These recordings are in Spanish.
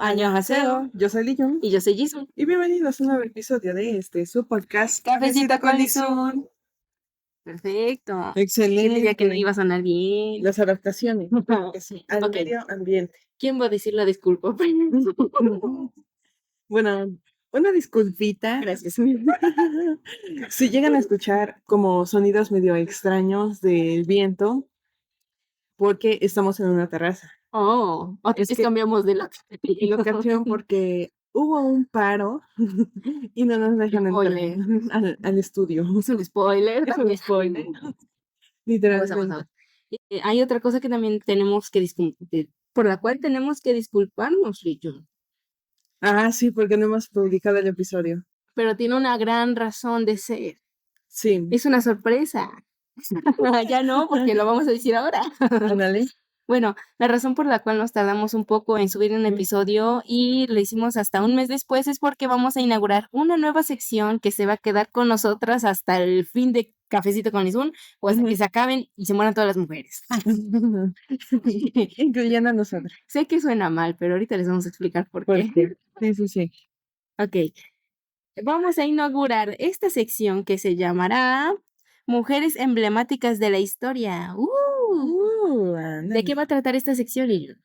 Annyeonghaseyo. Yo soy Liyun. Y yo soy Jisoo. Y bienvenidos a un nuevo episodio de su podcast Cafecito con Lizun. Perfecto. Excelente. Yo diría que no iba a sonar bien. Las adaptaciones. Sí, al Ok. medio ambiente. ¿Quién va a decir la disculpa? Bueno, una disculpita. Gracias. Si llegan a escuchar como sonidos medio extraños del viento, porque estamos en una terraza. Otra vez cambiamos de locación porque hubo un paro y no nos dejan entrar Spoiler. al estudio. Es un spoiler. Es un spoiler. Literalmente. Hay otra cosa que también tenemos que por la cual tenemos que disculparnos, Liyun. Ah, sí, porque no hemos publicado el episodio. Pero tiene una gran razón de ser. Sí. Es una sorpresa. Ya no, porque lo vamos a decir ahora. Ándale. Bueno, la razón por la cual nos tardamos un poco en subir un episodio y lo hicimos hasta un mes después es porque vamos a inaugurar una nueva sección que se va a quedar con nosotras hasta el fin de Cafecito con Lizun o hasta que se acaben y se mueran todas las mujeres. Incluyendo a nosotros. Sé que suena mal, pero ahorita les vamos a explicar por qué. Sí. Ok. Vamos a inaugurar esta sección que se llamará Mujeres emblemáticas de la historia. ¿De qué va a tratar esta sección, Liyun?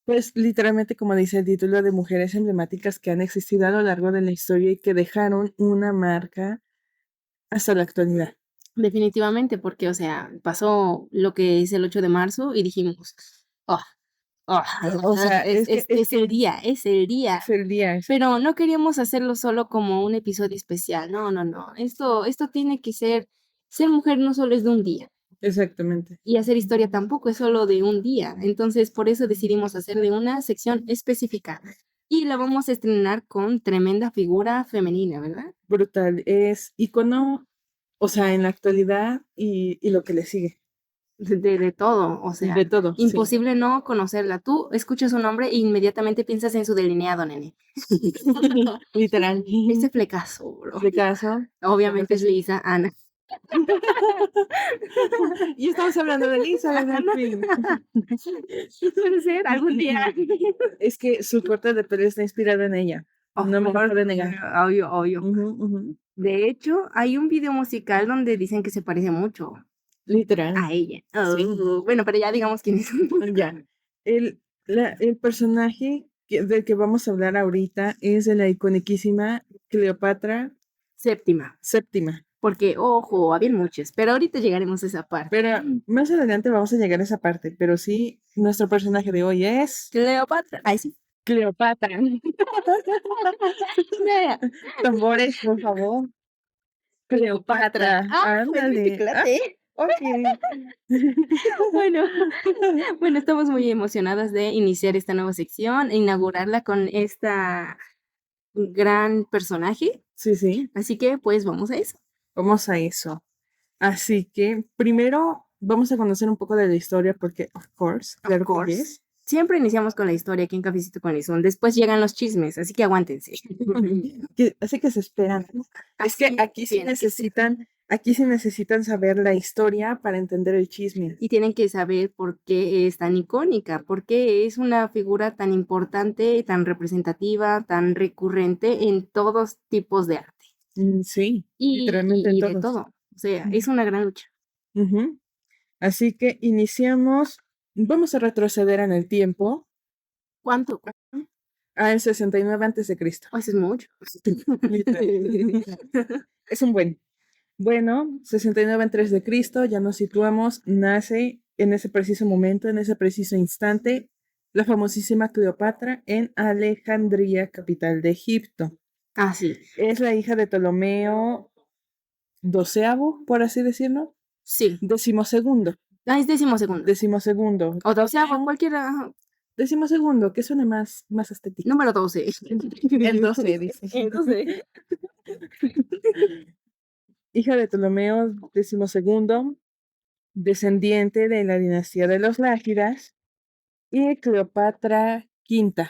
Pues literalmente, como dice el título, de mujeres emblemáticas que han existido a lo largo de la historia y que dejaron una marca hasta la actualidad. Definitivamente, porque, o sea, pasó lo que es el 8 de marzo y dijimos, o sea, es el día. Es el día. Pero no queríamos hacerlo solo como un episodio especial, no. Esto tiene que ser mujer no solo es de un día. Exactamente. Y hacer historia tampoco es solo de un día. Entonces, por eso decidimos hacerle una sección específica. Y la vamos a estrenar con tremenda figura femenina, ¿verdad? Brutal. Es ícono, o sea, en la actualidad y lo que le sigue. De todo, o sea, de todo, imposible no conocerla. Tú escuchas su nombre e inmediatamente piensas en su delineado, nene. Literal. Ese flecazo, bro. Flecazo. Obviamente es Lisa Anna. Y estamos hablando de Lisa, ¿verdad? Puede ser, algún día. Es que su corte de pelo está inspirado en ella. No me puedo negar. Obvio. De hecho, hay un video musical donde dicen que se parece mucho. Literal. A ella. Sí. Bueno, pero ya digamos quién es. Ya. El personaje del que vamos a hablar ahorita es de la iconiquísima Cleopatra Séptima. Porque, ojo, había muchos, pero ahorita llegaremos a esa parte. Pero más adelante vamos a llegar a esa parte, pero sí, nuestro personaje de hoy es... Cleopatra. Ay, sí. Cleopatra. Tambores, por favor. Cleopatra. Ándale. Okay. Bueno, estamos muy emocionadas de iniciar esta nueva sección e inaugurarla con esta gran personaje. Sí. Así que, pues, vamos a eso. Vamos a eso. Así que, primero, vamos a conocer un poco de la historia porque, of course. Siempre iniciamos con la historia aquí en Cafecito con Lizun. Después llegan los chismes, así que aguántense. Así que se esperan. Es que aquí sí necesitan saber la historia para entender el chisme. Y tienen que saber por qué es tan icónica, por qué es una figura tan importante, tan representativa, tan recurrente en todos tipos de arte. Sí, literalmente y de todo. O sea, es una gran lucha. Así que iniciamos. Vamos a retroceder en el tiempo. ¿Cuánto? Al 69 a.C. Eso es mucho. Es un buen. Bueno, 69 a.C., ya nos situamos, nace en ese preciso momento, en ese preciso instante, la famosísima Cleopatra en Alejandría, capital de Egipto. Ah, sí. Es la hija de Ptolomeo XII, por así decirlo. Sí. 12º. Ah, es 12º. 12º. O 12º, cualquiera. 12º, que suena más estético. Número 12. El 12, dice. El 12. Hija de Ptolomeo XII, descendiente de la dinastía de los Lágidas, y Cleopatra V.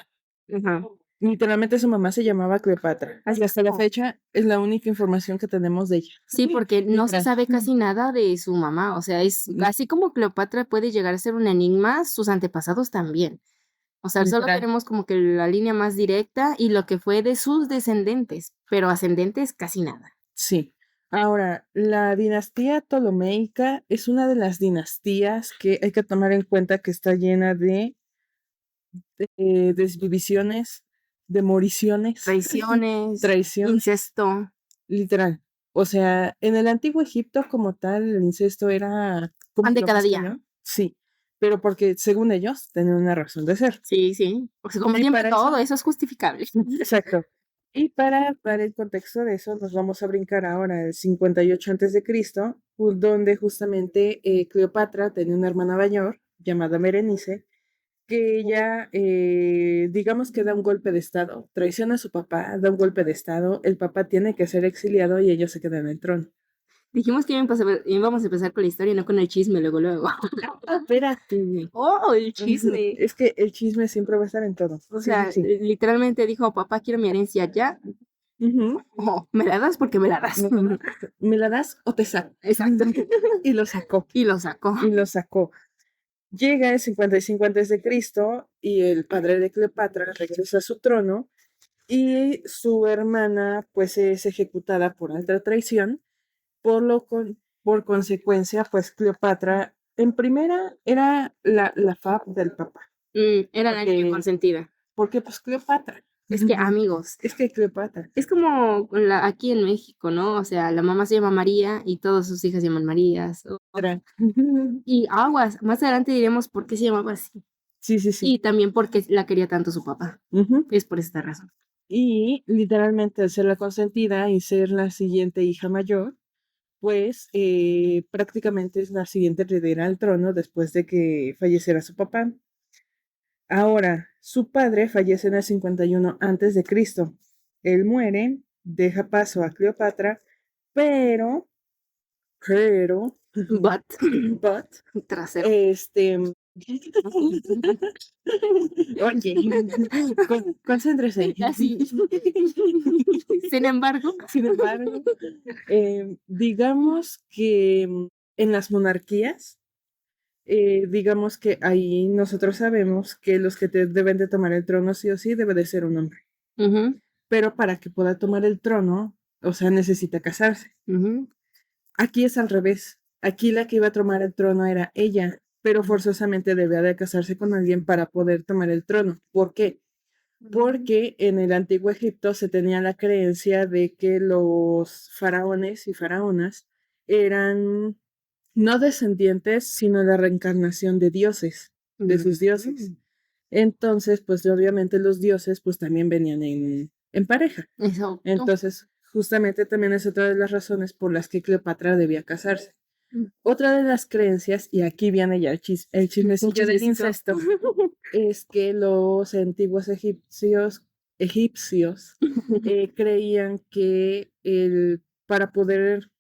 Literalmente su mamá se llamaba Cleopatra. Hasta la fecha es la única información que tenemos de ella. Sí, porque no se sabe casi nada de su mamá. O sea, es así como Cleopatra puede llegar a ser un enigma, sus antepasados también. O sea, solo literal. tenemos como que la línea más directa y lo que fue de sus descendentes, pero ascendentes casi nada. Sí. Ahora, la dinastía ptolomeica es una de las dinastías que hay que tomar en cuenta que está llena de desdivisiones, demoliciones, Traiciones, traición, incesto, literal. O sea, en el antiguo Egipto como tal, el incesto era como pan de lo cada más día. cañón. Sí, pero porque según ellos tenían una razón de ser. Sí, sí. O sea, como Y siempre para todo eso, eso es justificable. exacto. Y para dar el contexto de eso, nos vamos a brincar ahora al 58 antes de Cristo, donde justamente Cleopatra tenía una hermana mayor llamada Berenice, que ella, digamos que da un golpe de estado, traiciona a su papá, da un golpe de estado, el papá tiene que ser exiliado y ella se queda en el trono. Dijimos que íbamos a empezar con la historia, no con el chisme luego, luego. Espérate. Oh, el chisme. Es que el chisme siempre va a estar en todo. O Sí, sí, sea, sí. literalmente dijo, papá, quiero mi herencia ya. Ujú. Oh, ¿me la das? Porque me la das. ¿Me la das o te saco? Exacto. Y lo sacó. Y lo sacó. Y lo sacó. Llega el 55 antes de Cristo y el padre de Cleopatra regresa a su trono y su hermana pues es ejecutada por alta traición, por consecuencia pues Cleopatra en primera era la fab del papá, Era la niña porque, consentida. porque pues Cleopatra, Es que, amigos, es que Cleopatra, es como aquí en México, ¿no? O sea, la mamá se llama María y todas sus hijas se llaman Marías. era- Y aguas, más adelante diremos por qué se llamaba así. sí, sí, sí. Y también por qué la quería tanto su papá. Ujú. Es por esta razón. Y literalmente al ser la consentida y ser la siguiente hija mayor, pues prácticamente es la siguiente heredera al trono después de que falleciera su papá. Ahora, su padre fallece en el 51 antes de Cristo. Él muere, deja paso a Cleopatra, pero, pero, But, but, trasero. este, oye, concéntrese. Así. Sin embargo, Sin embargo, digamos que en las monarquías, digamos que ahí nosotros sabemos que los que deben de tomar el trono sí o sí debe de ser un hombre. ujú, Pero para que pueda tomar el trono, o sea, necesita casarse. ujú, Aquí es al revés. Aquí la que iba a tomar el trono era ella, pero forzosamente debía de casarse con alguien para poder tomar el trono. ¿Por qué? Porque en el antiguo Egipto se tenía la creencia de que los faraones y faraonas eran no descendientes, sino la reencarnación de dioses, de sus dioses. Entonces, pues obviamente los dioses pues también venían en pareja. Exacto. Entonces, justamente también es otra de las razones por las que Cleopatra debía casarse. Otra de las creencias, y aquí viene ya el chismecillo del Chismecito. incesto, es que los antiguos egipcios creían que para poder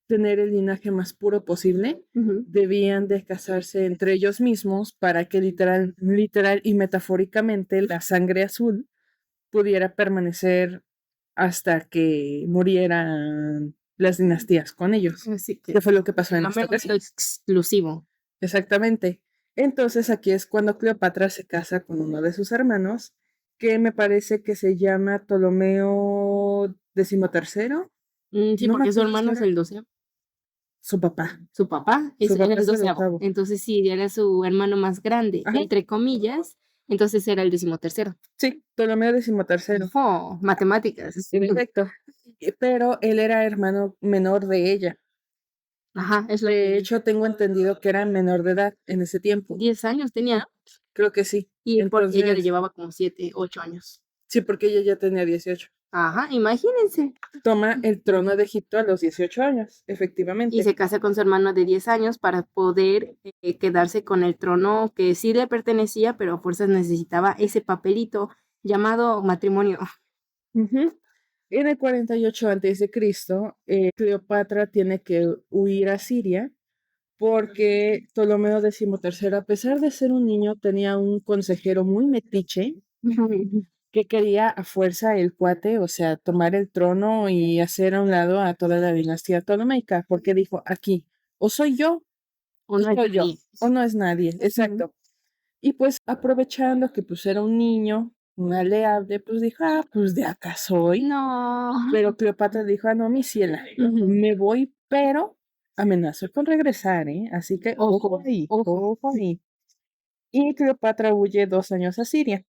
tener el linaje más puro posible, Ujú. debían de casarse entre ellos mismos para que literal y metafóricamente la sangre azul pudiera permanecer hasta que murieran las dinastías con ellos. Así ¿Qué fue lo que pasó el en esta número ocasión? exclusivo. Exactamente. Entonces aquí es cuando Cleopatra se casa con uno de sus hermanos, que me parece que se llama Ptolomeo XIII. Sí, No me porque su acuerdo si hermano es era el 12. su papá. Su papá Su era papá el es el 12º. octavo. Entonces, sí, era su hermano más grande, Ajá. entre comillas. Entonces era el 13º. Sí, Ptolomeo XIII. Oh, matemáticas. Perfecto. Pero él era hermano menor de ella. Ajá, es lo De que hecho, tengo entendido que era menor de edad en ese tiempo. 10 años tenía. Creo que sí. Y porque ella le Entonces, llevaba como 7, 8 años. sí, porque ella ya tenía 18. Ajá, imagínense. Toma el trono de Egipto a los 18 años, Y efectivamente. se casa con su hermano de 10 años para poder quedarse con el trono que sí le pertenecía, pero a fuerzas necesitaba ese papelito llamado matrimonio. Ujú. En el 48 antes de Cristo, Cleopatra tiene que huir a Siria porque Ptolomeo XIII, a pesar de ser un niño, tenía un consejero muy metiche que quería a fuerza el cuate, o sea, tomar el trono y hacer a un lado a toda la dinastía ptolomeica, porque dijo, aquí, o soy yo, O o no es soy yo, nadie. o no es nadie, exacto. Y pues aprovechando que pues era un niño maleable, pues dijo, pues de acá soy. No. Pero Cleopatra dijo, no, mi ciela, me voy, pero amenazó con regresar, ¿eh? Así que ojo ahí, ojo ahí. Y Cleopatra huye 2 años a Siria.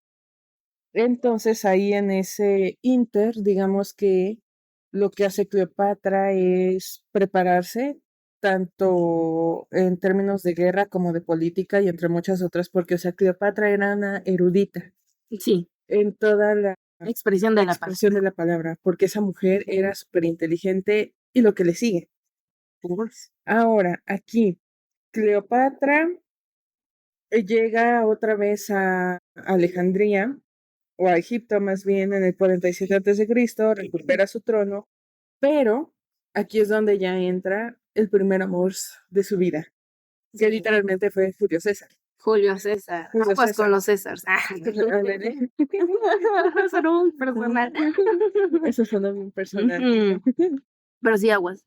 Entonces ahí en ese inter, digamos que lo que hace Cleopatra es prepararse tanto en términos de guerra como de política y entre muchas otras, porque, o sea, Cleopatra era una erudita. Sí. En toda la expresión de la palabra, porque esa mujer era súper inteligente y lo que le sigue. Ahora, aquí, Cleopatra llega otra vez a Alejandría, o a Egipto más bien, en el 47 a.C., recupera su trono, pero aquí es donde ya entra el primer amor de su vida, que literalmente fue Julio César. Julio César. Pues con los Césars. Eso sonó muy personal. Eso sonó bien personal. Pero sí, aguas.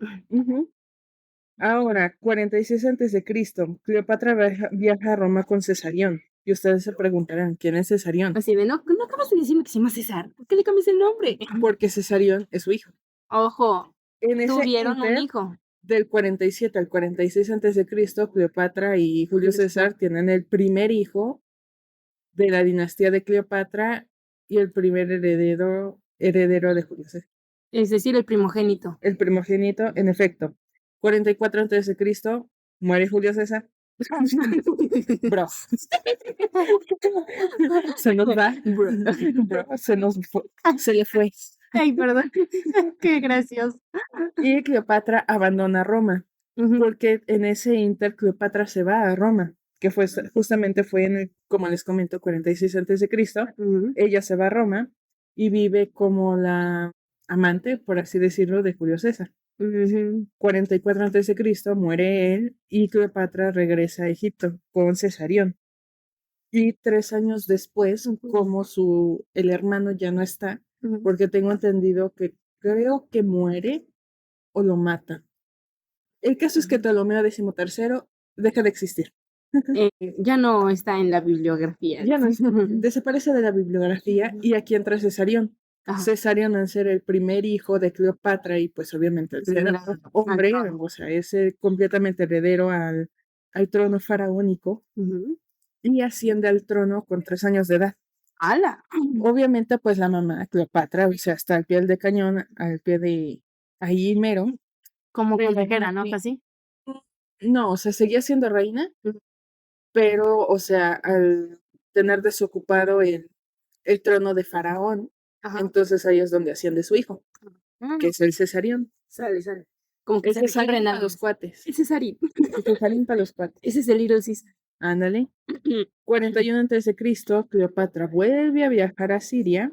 Ahora, 46 a.C., Cleopatra viaja a Roma con Cesarión. Y ustedes se preguntarán, ¿quién es Cesarión? Así de, no acabas de decirme que se llama César. ¿Por qué le cambias el nombre? Porque Cesarión es su hijo. Ojo, en ese tuvieron un hijo. Del 47 al 46 a.C., Cleopatra y Julio César tienen el primer hijo de la dinastía de Cleopatra y el primer heredero de Julio César. Es decir, el primogénito. El primogénito, en efecto. 44 a.C., muere Julio César. Bro. Se nos va. Bro. Se le fue. Ay, perdón. Qué gracioso. Y Cleopatra abandona Roma. Porque en ese inter Cleopatra se va a Roma, que fue justamente fue en el, como les comento, 46 a.C. Ella se va a Roma y vive como la amante, por así decirlo, de Julio César. 44 a.C. muere él y Cleopatra regresa a Egipto con Cesarión. Y 3 años después, como el hermano ya no está, porque tengo entendido que creo que muere o lo mata. El caso es que Ptolomeo XIII deja de existir. Ya no está en la bibliografía. Ya no, desaparece de la bibliografía y aquí entra Cesarión. Cesarión al ser el primer hijo de Cleopatra y pues obviamente al ser hombre, o sea, es completamente heredero al trono faraónico y asciende al trono con 3 años de edad. ¡Hala! Obviamente pues la mamá Cleopatra, o sea, hasta al pie del cañón, al pie de ahí mero. Como consejera, ¿no? Casi. No, o sea, seguía siendo reina, pero, o sea, al tener desocupado el trono de Faraón, entonces ahí es donde asciende su hijo, que es el Cesarión. Sale. Como que el Cesarín para los cuates. El Cesarín. El Cesarín para los cuates. Ese es el Little Caesar. Ándale. 41 a.C., Cleopatra vuelve a viajar a Siria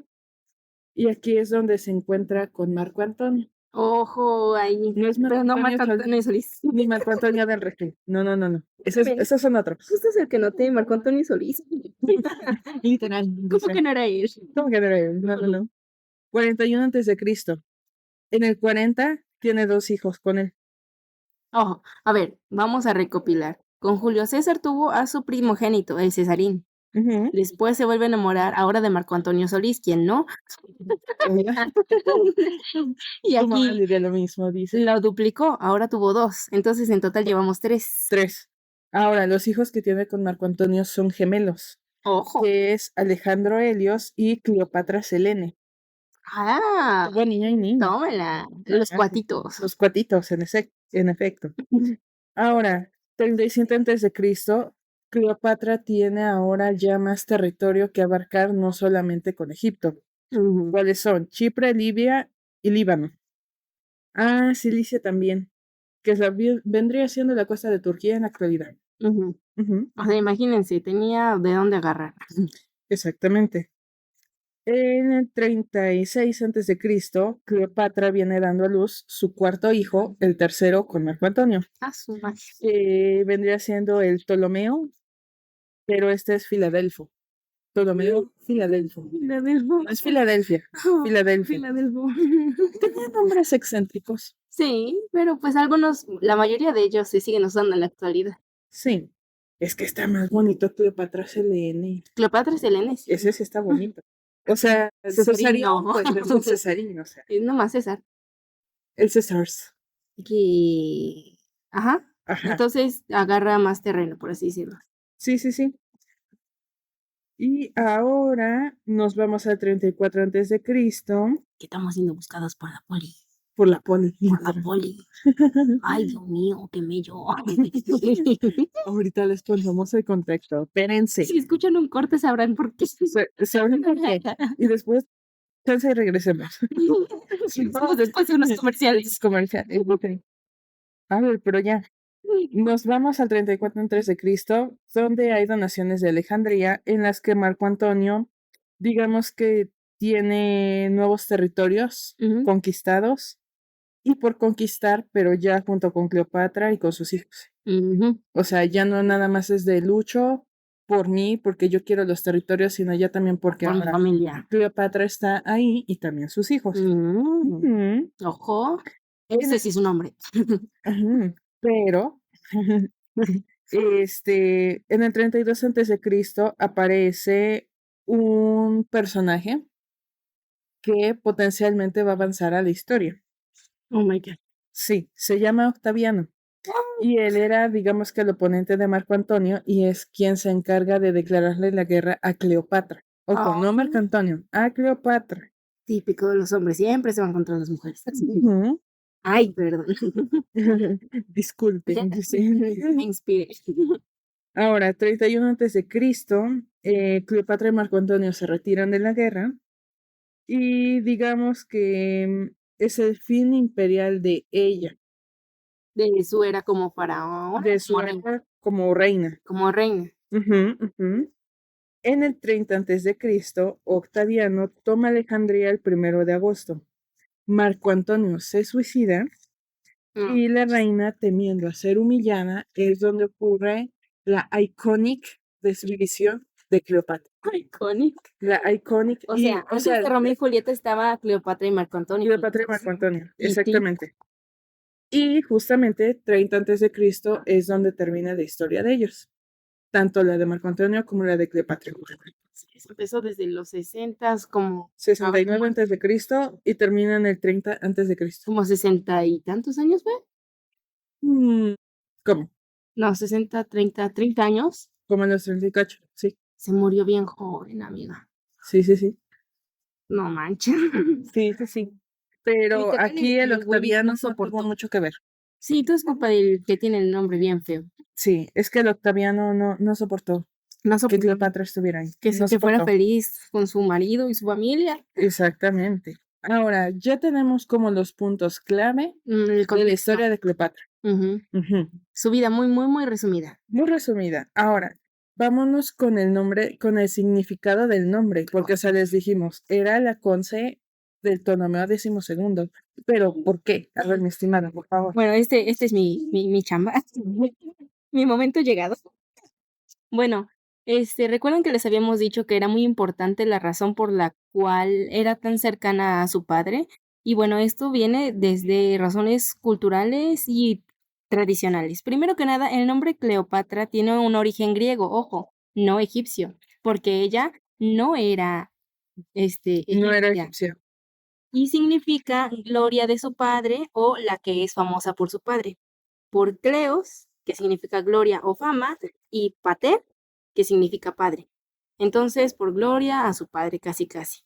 y aquí es donde se encuentra con Marco Antonio. Ojo, ahí. No es Marco Antonio Solís. Ni Marco Antonio del Regil. No. Esos son otros. Este es el que noté, Marco Antonio Solís. Literal. ¿Cómo que no era él? ¿Cómo que no era él? No. 41 a.C. En el 40 tiene 2 hijos con él. Ojo, a ver, vamos a recopilar. Con Julio César tuvo a su primogénito, el Cesarín. Después se vuelve a enamorar ahora de Marco Antonio Solís, quien no. Y aquí lo mismo, dice. lo duplicó, ahora tuvo 2. Entonces en total llevamos 3. 3. Ahora, los hijos que tiene con Marco Antonio son gemelos. Ojo. Que es Alejandro Helios y Cleopatra Selene. Buen niño y niña. Tómala. Los cuatitos. Los cuatitos, en efecto. Ahora, 37 a.C., Cleopatra tiene ahora ya más territorio que abarcar, no solamente con Egipto. ¿Cuáles son? Chipre, Libia y Líbano. Cilicia también, que vendría siendo la costa de Turquía en la actualidad. O sea, imagínense, tenía de dónde agarrar. Exactamente. En el 36 a.C., Cleopatra viene dando a luz su cuarto hijo, el tercero con Marco Antonio. Su madre. Vendría siendo el Ptolomeo, pero este es Filadelfo. Ptolomeo, Filadelfo. No es Filadelfia. Filadelfia. Tenía nombres excéntricos. Sí, pero pues algunos, la mayoría de ellos se siguen usando en la actualidad. Sí. Es que está más bonito Cleopatra Selene. Cleopatra Selene. Sí. Ese sí está bonito. O sea, Cesarino. Cesarino, pues es un Cesarino, o sea, Es nomás César. el Cesars. Que... Ajá. Ajá. Entonces agarra más terreno, por así decirlo. Sí, sí, sí. Y ahora nos vamos al 34 antes de Cristo. Que estamos siendo buscados por la poli. Por la poli. Por la poli. Ay, Dios mío, qué mello. Ahorita les ponemos el contexto. Espérense. Si escuchan un corte sabrán por qué. ¿Saben por qué? Y después, chance y regresemos. Vamos después de unos comerciales. Comerciales. Ok. A ver, pero ya. Nos vamos al 34 antes de Cristo, donde hay donaciones de Alejandría en las que Marco Antonio, digamos que tiene nuevos territorios conquistados y por conquistar, pero ya junto con Cleopatra y con sus hijos. O sea, ya no nada más es de lucho por mí, porque yo quiero los territorios, sino ya también porque Por mi familia. Cleopatra está ahí y también sus hijos. Ojo, ese sí es un hombre. Pero en el 32 antes de Cristo aparece un personaje que potencialmente va a avanzar a la historia. Oh my God. Sí, se llama Octaviano. Y él era, digamos que el oponente de Marco Antonio y es quien se encarga de declararle la guerra a Cleopatra. Ojo, no Marco Antonio, a Cleopatra. Típico de los hombres, siempre se van contra las mujeres. Ay, perdón. Disculpen. Me inspiré. Ahora, 31 antes de Cristo, Cleopatra y Marco Antonio se retiran de la guerra y digamos que es el fin imperial de ella. De su era como faraón. De su era como reina. Como reina. En el 30 antes de Cristo, Octaviano toma Alejandría el 1 de agosto. Marco Antonio se suicida y la reina, temiendo a ser humillada, es donde ocurre la iconic desvivisión de Cleopatra. Iconic. La iconic. O sea, antes de Romeo y Julieta estaba Cleopatra y Marco Antonio. Cleopatra y Marco Antonio, exactamente. Y justamente 30 antes de Cristo es donde termina la historia de ellos. Tanto la de Marco Antonio como la de Cleopatra. Empezó desde los 60 como 69 antes de Cristo y termina en el 30 antes de Cristo. Como 60 y tantos años, ¿ve? ¿Cómo? No, 60, 30 años. Como en los 38, sí. Se murió bien joven, amiga. Sí, sí, sí. No manches. Sí, sí, sí. Pero aquí el Octaviano no soportó mucho que ver. Sí, todo es culpa del que tiene el nombre bien feo. Sí, es que el Octaviano no soportó. No soportó que Cleopatra estuviera ahí. Que fuera feliz con su marido y su familia. Exactamente. Ahora, ya tenemos como los puntos clave de la historia de Cleopatra. Su vida muy, muy, muy resumida. Muy resumida. Ahora, vámonos con el nombre, con el significado del nombre, porque, o sea, les dijimos, era la conce del Ptolomeo XII. Pero, ¿por qué? A ver, mi estimada, por favor. Bueno, este es mi chamba. Mi momento llegado. Bueno, recuerdan que les habíamos dicho que era muy importante la razón por la cual era tan cercana a su padre. Y bueno, esto viene desde razones culturales y tradicionales. Primero que nada, el nombre Cleopatra tiene un origen griego, ojo, no egipcio, porque ella no era No era egipcia. egipcia. Y significa gloria de su padre o la que es famosa por su padre. Por Cleos, que significa gloria o fama, y Pater, que significa padre. Entonces, por gloria a su padre, casi casi.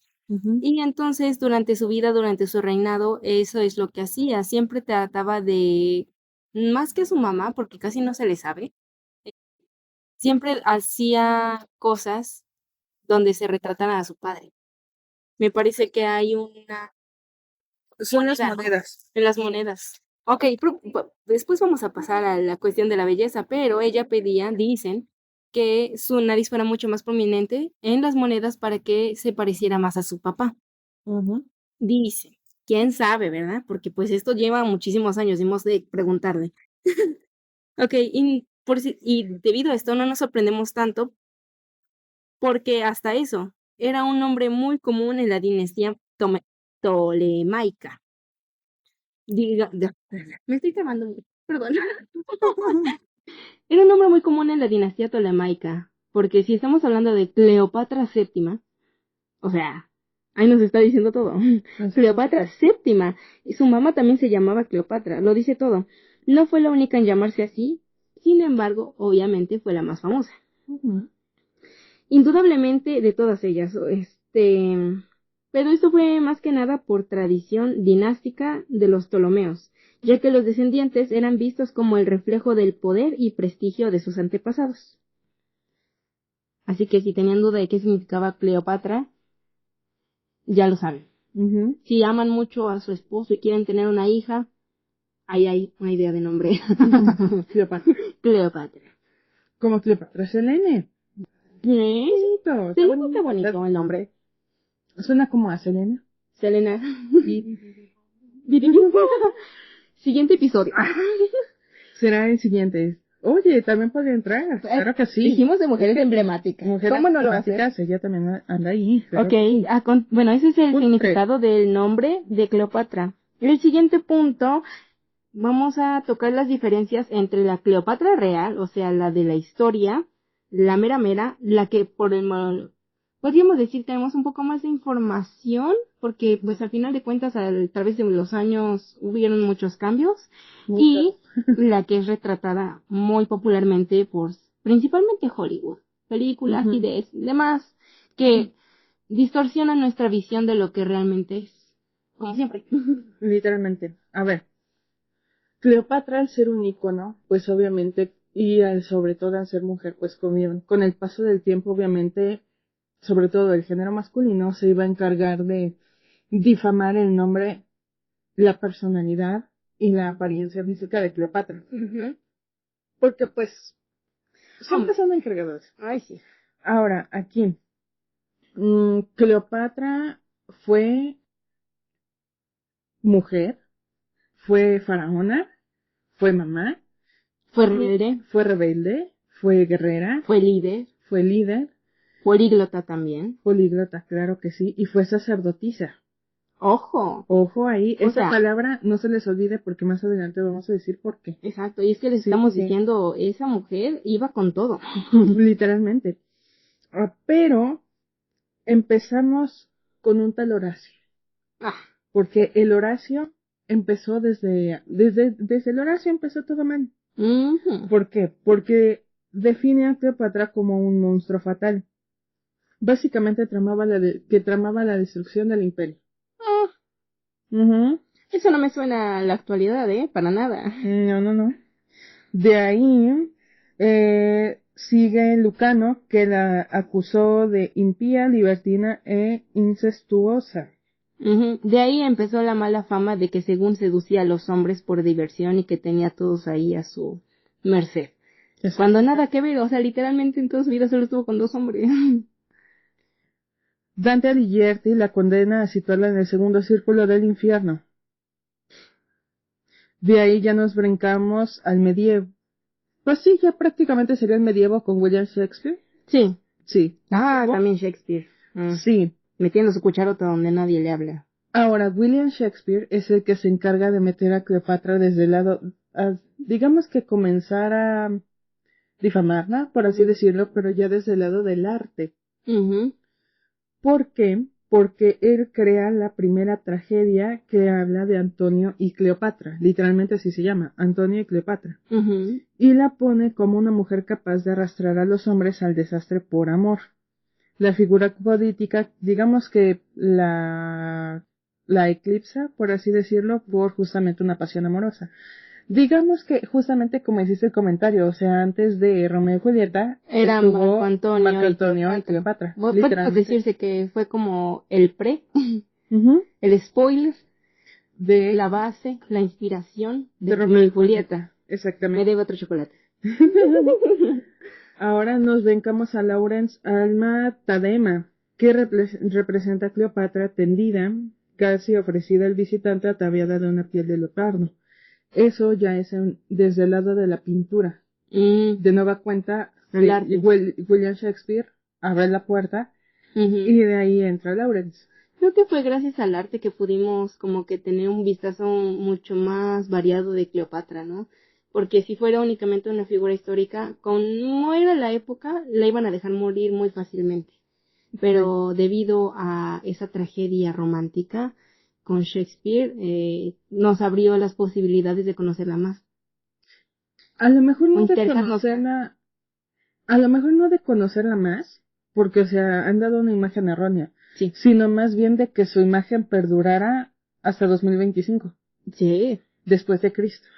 Y entonces, durante su vida, durante su reinado, eso es lo que hacía. Siempre trataba de, más que a su mamá, porque casi no se le sabe, siempre hacía cosas donde se retrataran a su padre. Me parece que hay una... Son las monedas. En las monedas. Ok, después vamos a pasar a la cuestión de la belleza, pero ella pedía, dicen, que su nariz fuera mucho más prominente en las monedas para que se pareciera más a su papá. Dicen, quién sabe, ¿verdad? Porque pues esto lleva muchísimos años, hemos de preguntarle. Ok, y debido a esto no nos sorprendemos tanto, porque hasta eso era un nombre muy común en la dinastía tolemaica. Me estoy trabando, perdón. Era un nombre muy común en la dinastía tolemaica, porque si estamos hablando de Cleopatra VII, o sea, ahí nos está diciendo todo. Cleopatra VII, y su mamá también se llamaba Cleopatra, lo dice todo. No fue la única en llamarse así, sin embargo, obviamente fue la más famosa. Indudablemente de todas ellas, pero esto fue más que nada por tradición dinástica de los Ptolomeos, ya que los descendientes eran vistos como el reflejo del poder y prestigio de sus antepasados. Así que si tenían duda de qué significaba Cleopatra, ya lo saben. Si aman mucho a su esposo y quieren tener una hija, ahí hay una idea de nombre. Cleopatra. Cleopatra. Como Cleopatra Selene. ¿Qué? Bonito. Selena está bonito el nombre. Suena como a Selena. Selena. Siguiente episodio. Será el siguiente. Oye, también podría entrar. Claro que sí. Dijimos de mujeres emblemáticas. Mujeres ¿Cómo no lo va a hacer? ella también anda ahí. Claro. Ok, bueno, ese es el significado del nombre de Cleopatra. El siguiente punto, vamos a tocar las diferencias entre la Cleopatra real, o sea, la de la historia, la mera mera, la que podríamos decir tenemos un poco más de información, porque pues al final de cuentas a través de los años hubieron muchos cambios, y la que es retratada muy popularmente por principalmente Hollywood, películas y demás que distorsionan nuestra visión de lo que realmente es, como siempre. Literalmente. A ver, Cleopatra al ser un ícono, pues obviamente, y sobre todo al ser mujer, pues con el paso del tiempo, obviamente, sobre todo el género masculino, se iba a encargar de difamar el nombre, la personalidad y la apariencia física de Cleopatra. Porque pues, siempre son encargados. Ay, sí. Ahora, aquí, Cleopatra fue mujer, fue faraona, fue mamá, Fue rebelde, fue guerrera, fue líder, fue líder, políglota también. políglota, claro que sí, y fue sacerdotisa. ¡Ojo! Ojo ahí, O esa sea, palabra no se les olvide porque más adelante vamos a decir por qué. Exacto, y es que les estamos diciendo, esa mujer iba con todo. Literalmente. Pero empezamos con un tal Horacio. Porque el Horacio empezó desde el Horacio empezó todo mal. ¿Por qué? Porque define a Cleopatra como un monstruo fatal. Básicamente tramaba la destrucción del imperio. Eso no me suena a la actualidad, para nada. No. De ahí sigue Lucano, que la acusó de impía, libertina e incestuosa. De ahí empezó la mala fama de que según seducía a los hombres por diversión y que tenía a todos ahí a su merced. Cuando nada que ver, o sea, literalmente en toda su vida solo estuvo con 2 hombres. Dante Alighieri la condena a situarla en el segundo círculo del infierno. De ahí ya nos brincamos al medievo. Pues sí, ya prácticamente sería el medievo con William Shakespeare. Sí. Sí. También Shakespeare. Sí. Metiendo su cucharota donde nadie le habla. Ahora, William Shakespeare es el que se encarga de meter a Cleopatra desde el lado, digamos que comenzar a difamarla, por así decirlo, pero ya desde el lado del arte. ¿Por qué? Porque él crea la primera tragedia que habla de Antonio y Cleopatra, literalmente así se llama, Antonio y Cleopatra, y la pone como una mujer capaz de arrastrar a los hombres al desastre por amor. La figura política, digamos que la eclipsa, por así decirlo, por justamente una pasión amorosa. Digamos que justamente como hiciste el comentario, o sea, antes de Romeo y Julieta, era Marco Antonio y Cleopatra. Puede decirse que fue como el el spoiler, de la base, la inspiración de Romeo y Julieta. Exactamente. Me debo otro chocolate. Ahora nos vencamos a Lawrence Alma Tadema, que representa a Cleopatra tendida, casi ofrecida al visitante ataviada de una piel de leopardo. Eso ya es desde el lado de la pintura. De nueva cuenta, William Shakespeare abre la puerta y de ahí entra Lawrence. Creo que fue gracias al arte que pudimos como que tener un vistazo mucho más variado de Cleopatra, ¿no? porque si fuera únicamente una figura histórica, como era la época, la iban a dejar morir muy fácilmente. Pero debido a esa tragedia romántica con Shakespeare, nos abrió las posibilidades de conocerla más. A lo mejor O no de interesarnos. conocerla, a lo mejor no de conocerla más, porque, o sea, han dado una imagen errónea, Sí. sino más bien de que su imagen perdurara hasta 2025, Sí. después de Cristo.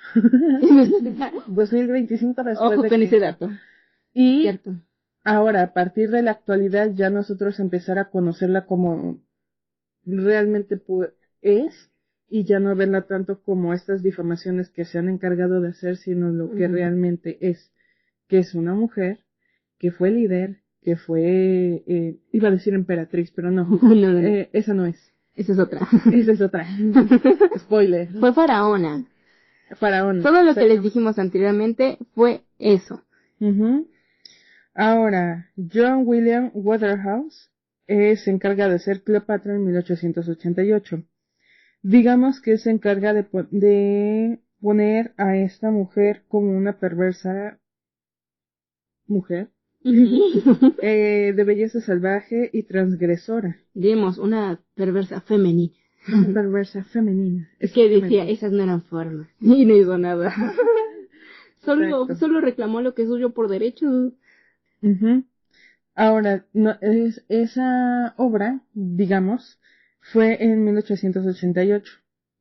2025 después Ojo de con ese Cristo. dato. Y Cierto. ahora, a partir de la actualidad, ya nosotros empezar a conocerla como realmente es, y ya no verla tanto como estas difamaciones que se han encargado de hacer, sino lo que realmente es, que es una mujer, que fue líder, que fue, iba a decir emperatriz, pero no, No. esa no es. Esa es otra. Esa es otra. Spoiler. Fue faraona. Faraón. Todo lo que les dijimos anteriormente fue eso. Ahora, John William Waterhouse se encarga de ser Cleopatra en 1888. Digamos que se encarga de poner a esta mujer como una perversa mujer, de belleza salvaje y transgresora. Digamos, una perversa femenina. Una perversa femenina. Es que decía, esas no eran formas. Y no hizo nada. Solo reclamó lo que es suyo por derecho. Ahora, no, esa obra, digamos, fue en 1888.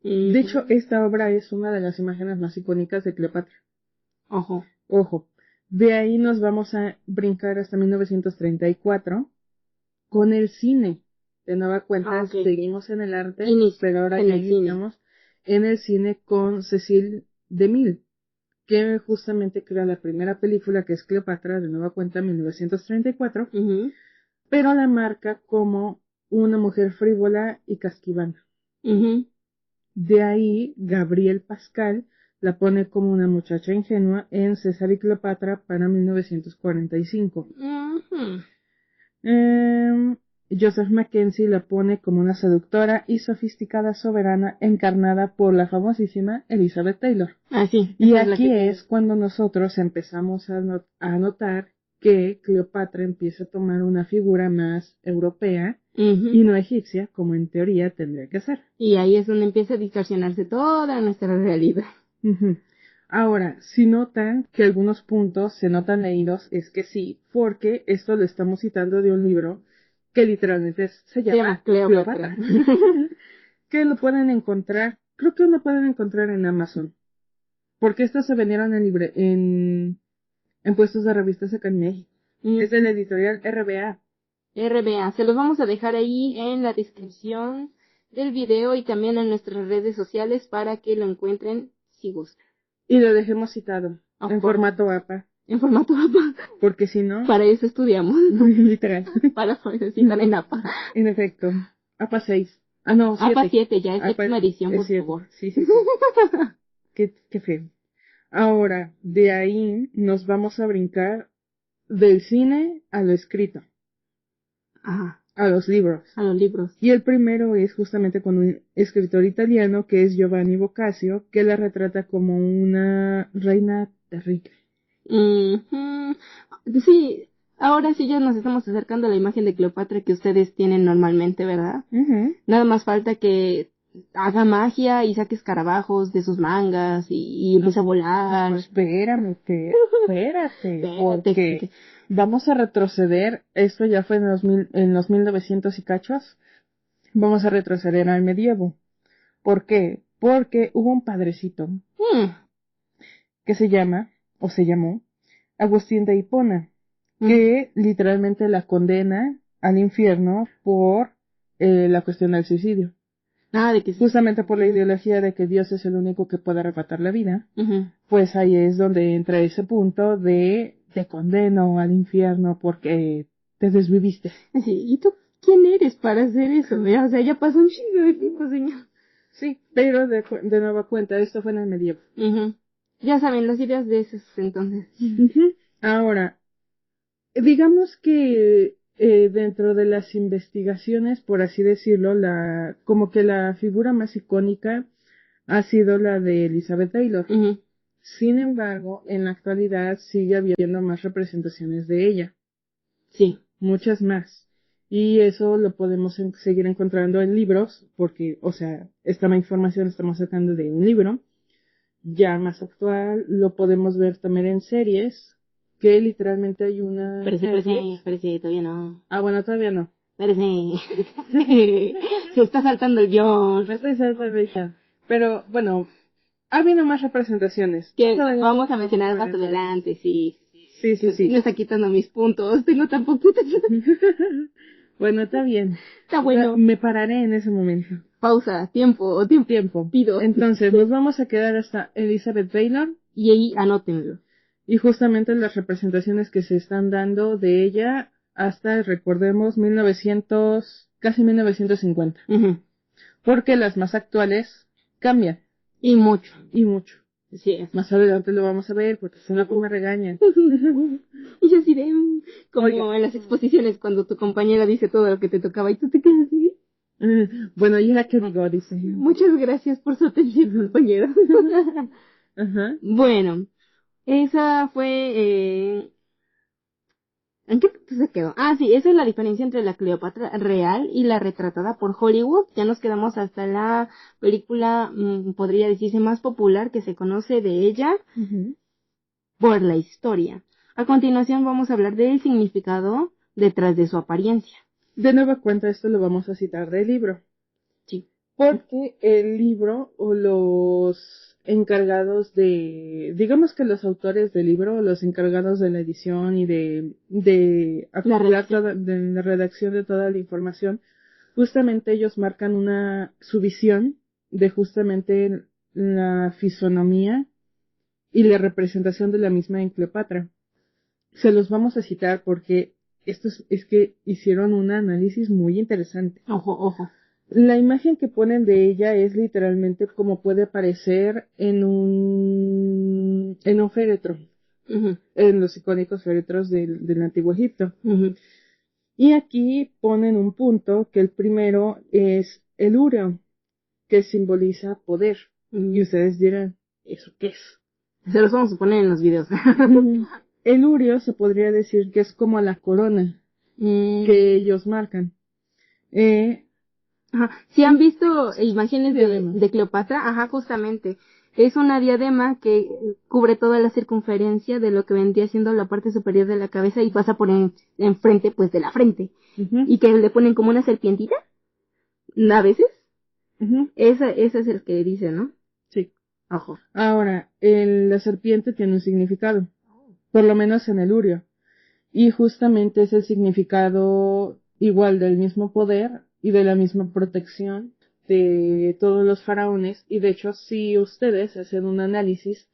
De hecho, esta obra es una de las imágenes más icónicas de Cleopatra. Ojo. De ahí nos vamos a brincar hasta 1934 con el cine. De nueva cuenta, seguimos en el arte, pero ahora ya iniciamos en el cine con Cecil DeMille, que justamente crea la primera película, que es Cleopatra, de nueva cuenta, 1934, pero la marca como una mujer frívola y casquivana. De ahí, Gabriel Pascal la pone como una muchacha ingenua en César y Cleopatra para 1945. Joseph Mackenzie la pone como una seductora y sofisticada soberana encarnada por la famosísima Elizabeth Taylor. Y aquí es cuando nosotros empezamos a notar que Cleopatra empieza a tomar una figura más europea y no egipcia, como en teoría tendría que ser. Y ahí es donde empieza a distorsionarse toda nuestra realidad. Ahora, si notan que algunos puntos se notan leídos, es que sí, porque esto lo estamos citando de un libro que literalmente se llama Cleopatra. Que lo pueden encontrar, creo que lo pueden encontrar en Amazon. Porque estos se vendieron en puestos de revistas acá en México. Es de la editorial RBA. RBA, se los vamos a dejar ahí en la descripción del video y también en nuestras redes sociales para que lo encuentren si gustan. Y lo dejemos citado en formato APA. En formato APA. Porque si no... Para eso estudiamos. Literal. Para poder citar en APA. En efecto. APA 6. Ah, no, 7. APA 7, ya es séptima edición, por favor. Sí. Qué feo. Ahora, de ahí nos vamos a brincar del cine a lo escrito. A los libros. Y el primero es justamente con un escritor italiano que es Giovanni Boccaccio, que la retrata como una reina terrible. Sí, ahora sí ya nos estamos acercando a la imagen de Cleopatra que ustedes tienen normalmente, ¿verdad? Nada más falta que haga magia y saque escarabajos de sus mangas y empiece a volar. Espérate, porque vamos a retroceder, esto ya fue en los 1900 y cachos, vamos a retroceder al medievo. ¿Por qué? Porque hubo un padrecito que se llamó Agustín de Hipona, que literalmente la condena al infierno por la cuestión del suicidio. Justamente por la ideología de que Dios es el único que puede arrebatar la vida, pues ahí es donde entra ese punto de te condeno al infierno porque te desviviste. Sí, ¿y tú quién eres para hacer eso? O sea, ya pasó un chingo de tiempo, señor. Sí, pero de nueva cuenta, esto fue en el medievo. Ya saben, las ideas de esos entonces. Ahora, digamos que dentro de las investigaciones, por así decirlo, como que la figura más icónica ha sido la de Elizabeth Taylor. Sin embargo, en la actualidad sigue habiendo más representaciones de ella. Sí. Muchas más. Y eso lo podemos seguir encontrando en libros, porque, o sea, esta información la estamos sacando de un libro ya más actual. Lo podemos ver también en series, que literalmente hay una... Parece, todavía no. Ah, bueno, todavía no. Parece. Se está saltando el guión. Me estoy saltando ya. Pero, bueno, ha habido más representaciones. Que vamos a mencionar más adelante, sí. Sí. Me está quitando mis puntos, tengo tan poquitos. Bueno, está bien. Está bueno. Me pararé en ese momento. Pausa, tiempo. Pido. Entonces, nos vamos a quedar hasta Elizabeth Taylor. Y ahí anótenlo. Y justamente las representaciones que se están dando de ella hasta, recordemos, casi 1950. Uh-huh. Porque las más actuales cambian. Y mucho. Sí. Más adelante lo vamos a ver, porque si no, me regañan. Y yo así de, como en las exposiciones, cuando tu compañera dice todo lo que te tocaba y tú te quedas así. Bueno, y era que digo, dice. Muchas gracias por su atención, compañero. Ajá. Bueno, esa fue... ¿En qué punto se quedó? Ah, sí, esa es la diferencia entre la Cleopatra real y la retratada por Hollywood. Ya nos quedamos hasta la película, podría decirse, más popular que se conoce de ella, uh-huh, por la historia. A continuación vamos a hablar del significado detrás de su apariencia. De nueva cuenta, esto lo vamos a citar del libro. Sí. Porque el libro o los encargados digamos que los autores del libro, los encargados de la edición y de la redacción de toda la información, justamente ellos marcan su visión de justamente la fisonomía y la representación de la misma en Cleopatra. Se los vamos a citar porque esto es que hicieron un análisis muy interesante. Ojo. La imagen que ponen de ella es literalmente como puede aparecer en un féretro, uh-huh, en los icónicos féretros del Antiguo Egipto. Uh-huh. Y aquí ponen un punto, que el primero es el úreo, que simboliza poder. Uh-huh. Y ustedes dirán, ¿eso qué es? Se los vamos a poner en los videos. El úreo se podría decir que es como la corona que ellos marcan. Ajá. Si han visto imágenes de Cleopatra, ajá, justamente, es una diadema que cubre toda la circunferencia de lo que vendría siendo la parte superior de la cabeza y pasa por enfrente, pues, de la frente. Uh-huh. Y que le ponen como una serpientita, a veces. Uh-huh. Ese es el que dice, ¿no? Sí. Ojo. Ahora, la serpiente tiene un significado, por lo menos en el úreo. Y justamente es el significado igual del mismo poder y de la misma protección de todos los faraones. Y de hecho, si ustedes hacen un análisis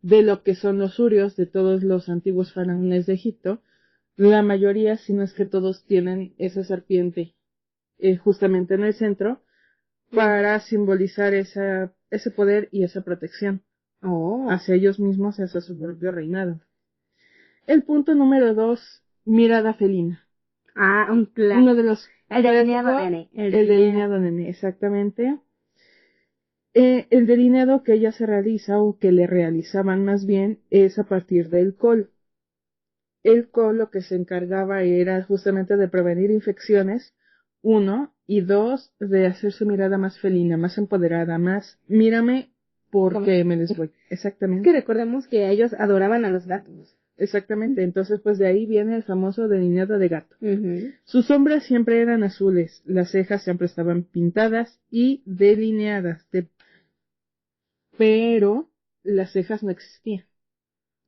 de lo que son los urios de todos los antiguos faraones de Egipto, la mayoría, si no es que todos, tienen esa serpiente justamente en el centro para simbolizar ese poder y esa protección hacia ellos mismos y hacia su propio reinado. El punto número 2, mirada felina. Ah, un clásico. Uno de los... El delineado nene. El delineado nene, exactamente. El delineado que ella se realiza, o que le realizaban más bien, es a partir del col. El col lo que se encargaba era justamente de prevenir infecciones, 1, y 2, de hacer su mirada más felina, más empoderada, más, mírame porque me les voy. Exactamente. Es que recordemos que ellos adoraban a los gatos. Exactamente, entonces pues de ahí viene el famoso delineado de gato. Uh-huh. Sus sombras siempre eran azules, las cejas siempre estaban pintadas y delineadas, pero las cejas no existían.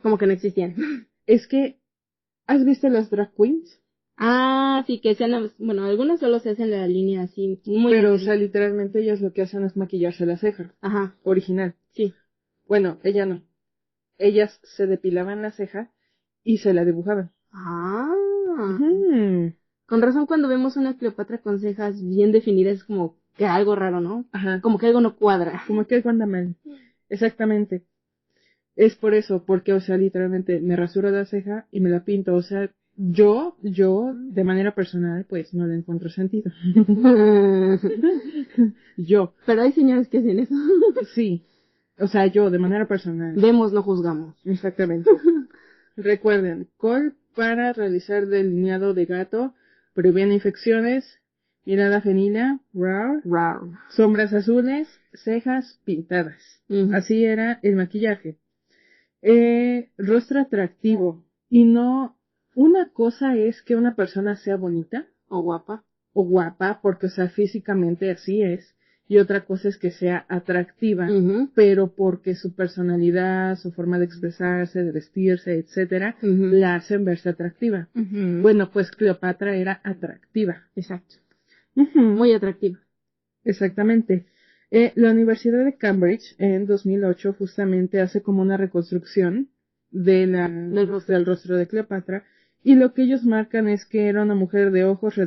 ¿Cómo que no existían? Es que, ¿has visto las drag queens? Ah, sí, que sean, bueno, algunas solo se hacen la línea así, muy... Pero, o sea, literalmente ellas lo que hacen es maquillarse la ceja. Ajá. Original. Sí. Bueno, ella no. Ellas se depilaban la ceja y se la dibujaban. Ah. Uh-huh. Con razón, cuando vemos una Cleopatra con cejas bien definidas es como que algo raro, ¿no? Ajá. Como que algo no cuadra. Como que algo anda mal. Exactamente. Es por eso, porque, o sea, literalmente me rasuro la ceja y me la pinto. O sea, yo, de manera personal, pues no le encuentro sentido. Yo. Pero hay señores que hacen eso. Sí. O sea, yo, de manera personal. Vemos, no juzgamos. Exactamente. Recuerden, col para realizar delineado de gato, previene infecciones, mirada felina, Rar. sombras azules, cejas pintadas. Así era el maquillaje. Rostro atractivo. Y no, una cosa es que una persona sea bonita O guapa. o guapa, porque, o sea, físicamente así es. Y otra cosa es que sea atractiva, pero porque su personalidad, su forma de expresarse, de vestirse, etcétera, la hacen verse atractiva. Bueno, pues Cleopatra era atractiva. Exacto. Muy atractiva. Exactamente. La Universidad de Cambridge en 2008 justamente hace como una reconstrucción del rostro de Cleopatra, y lo que ellos marcan es que era una mujer de ojos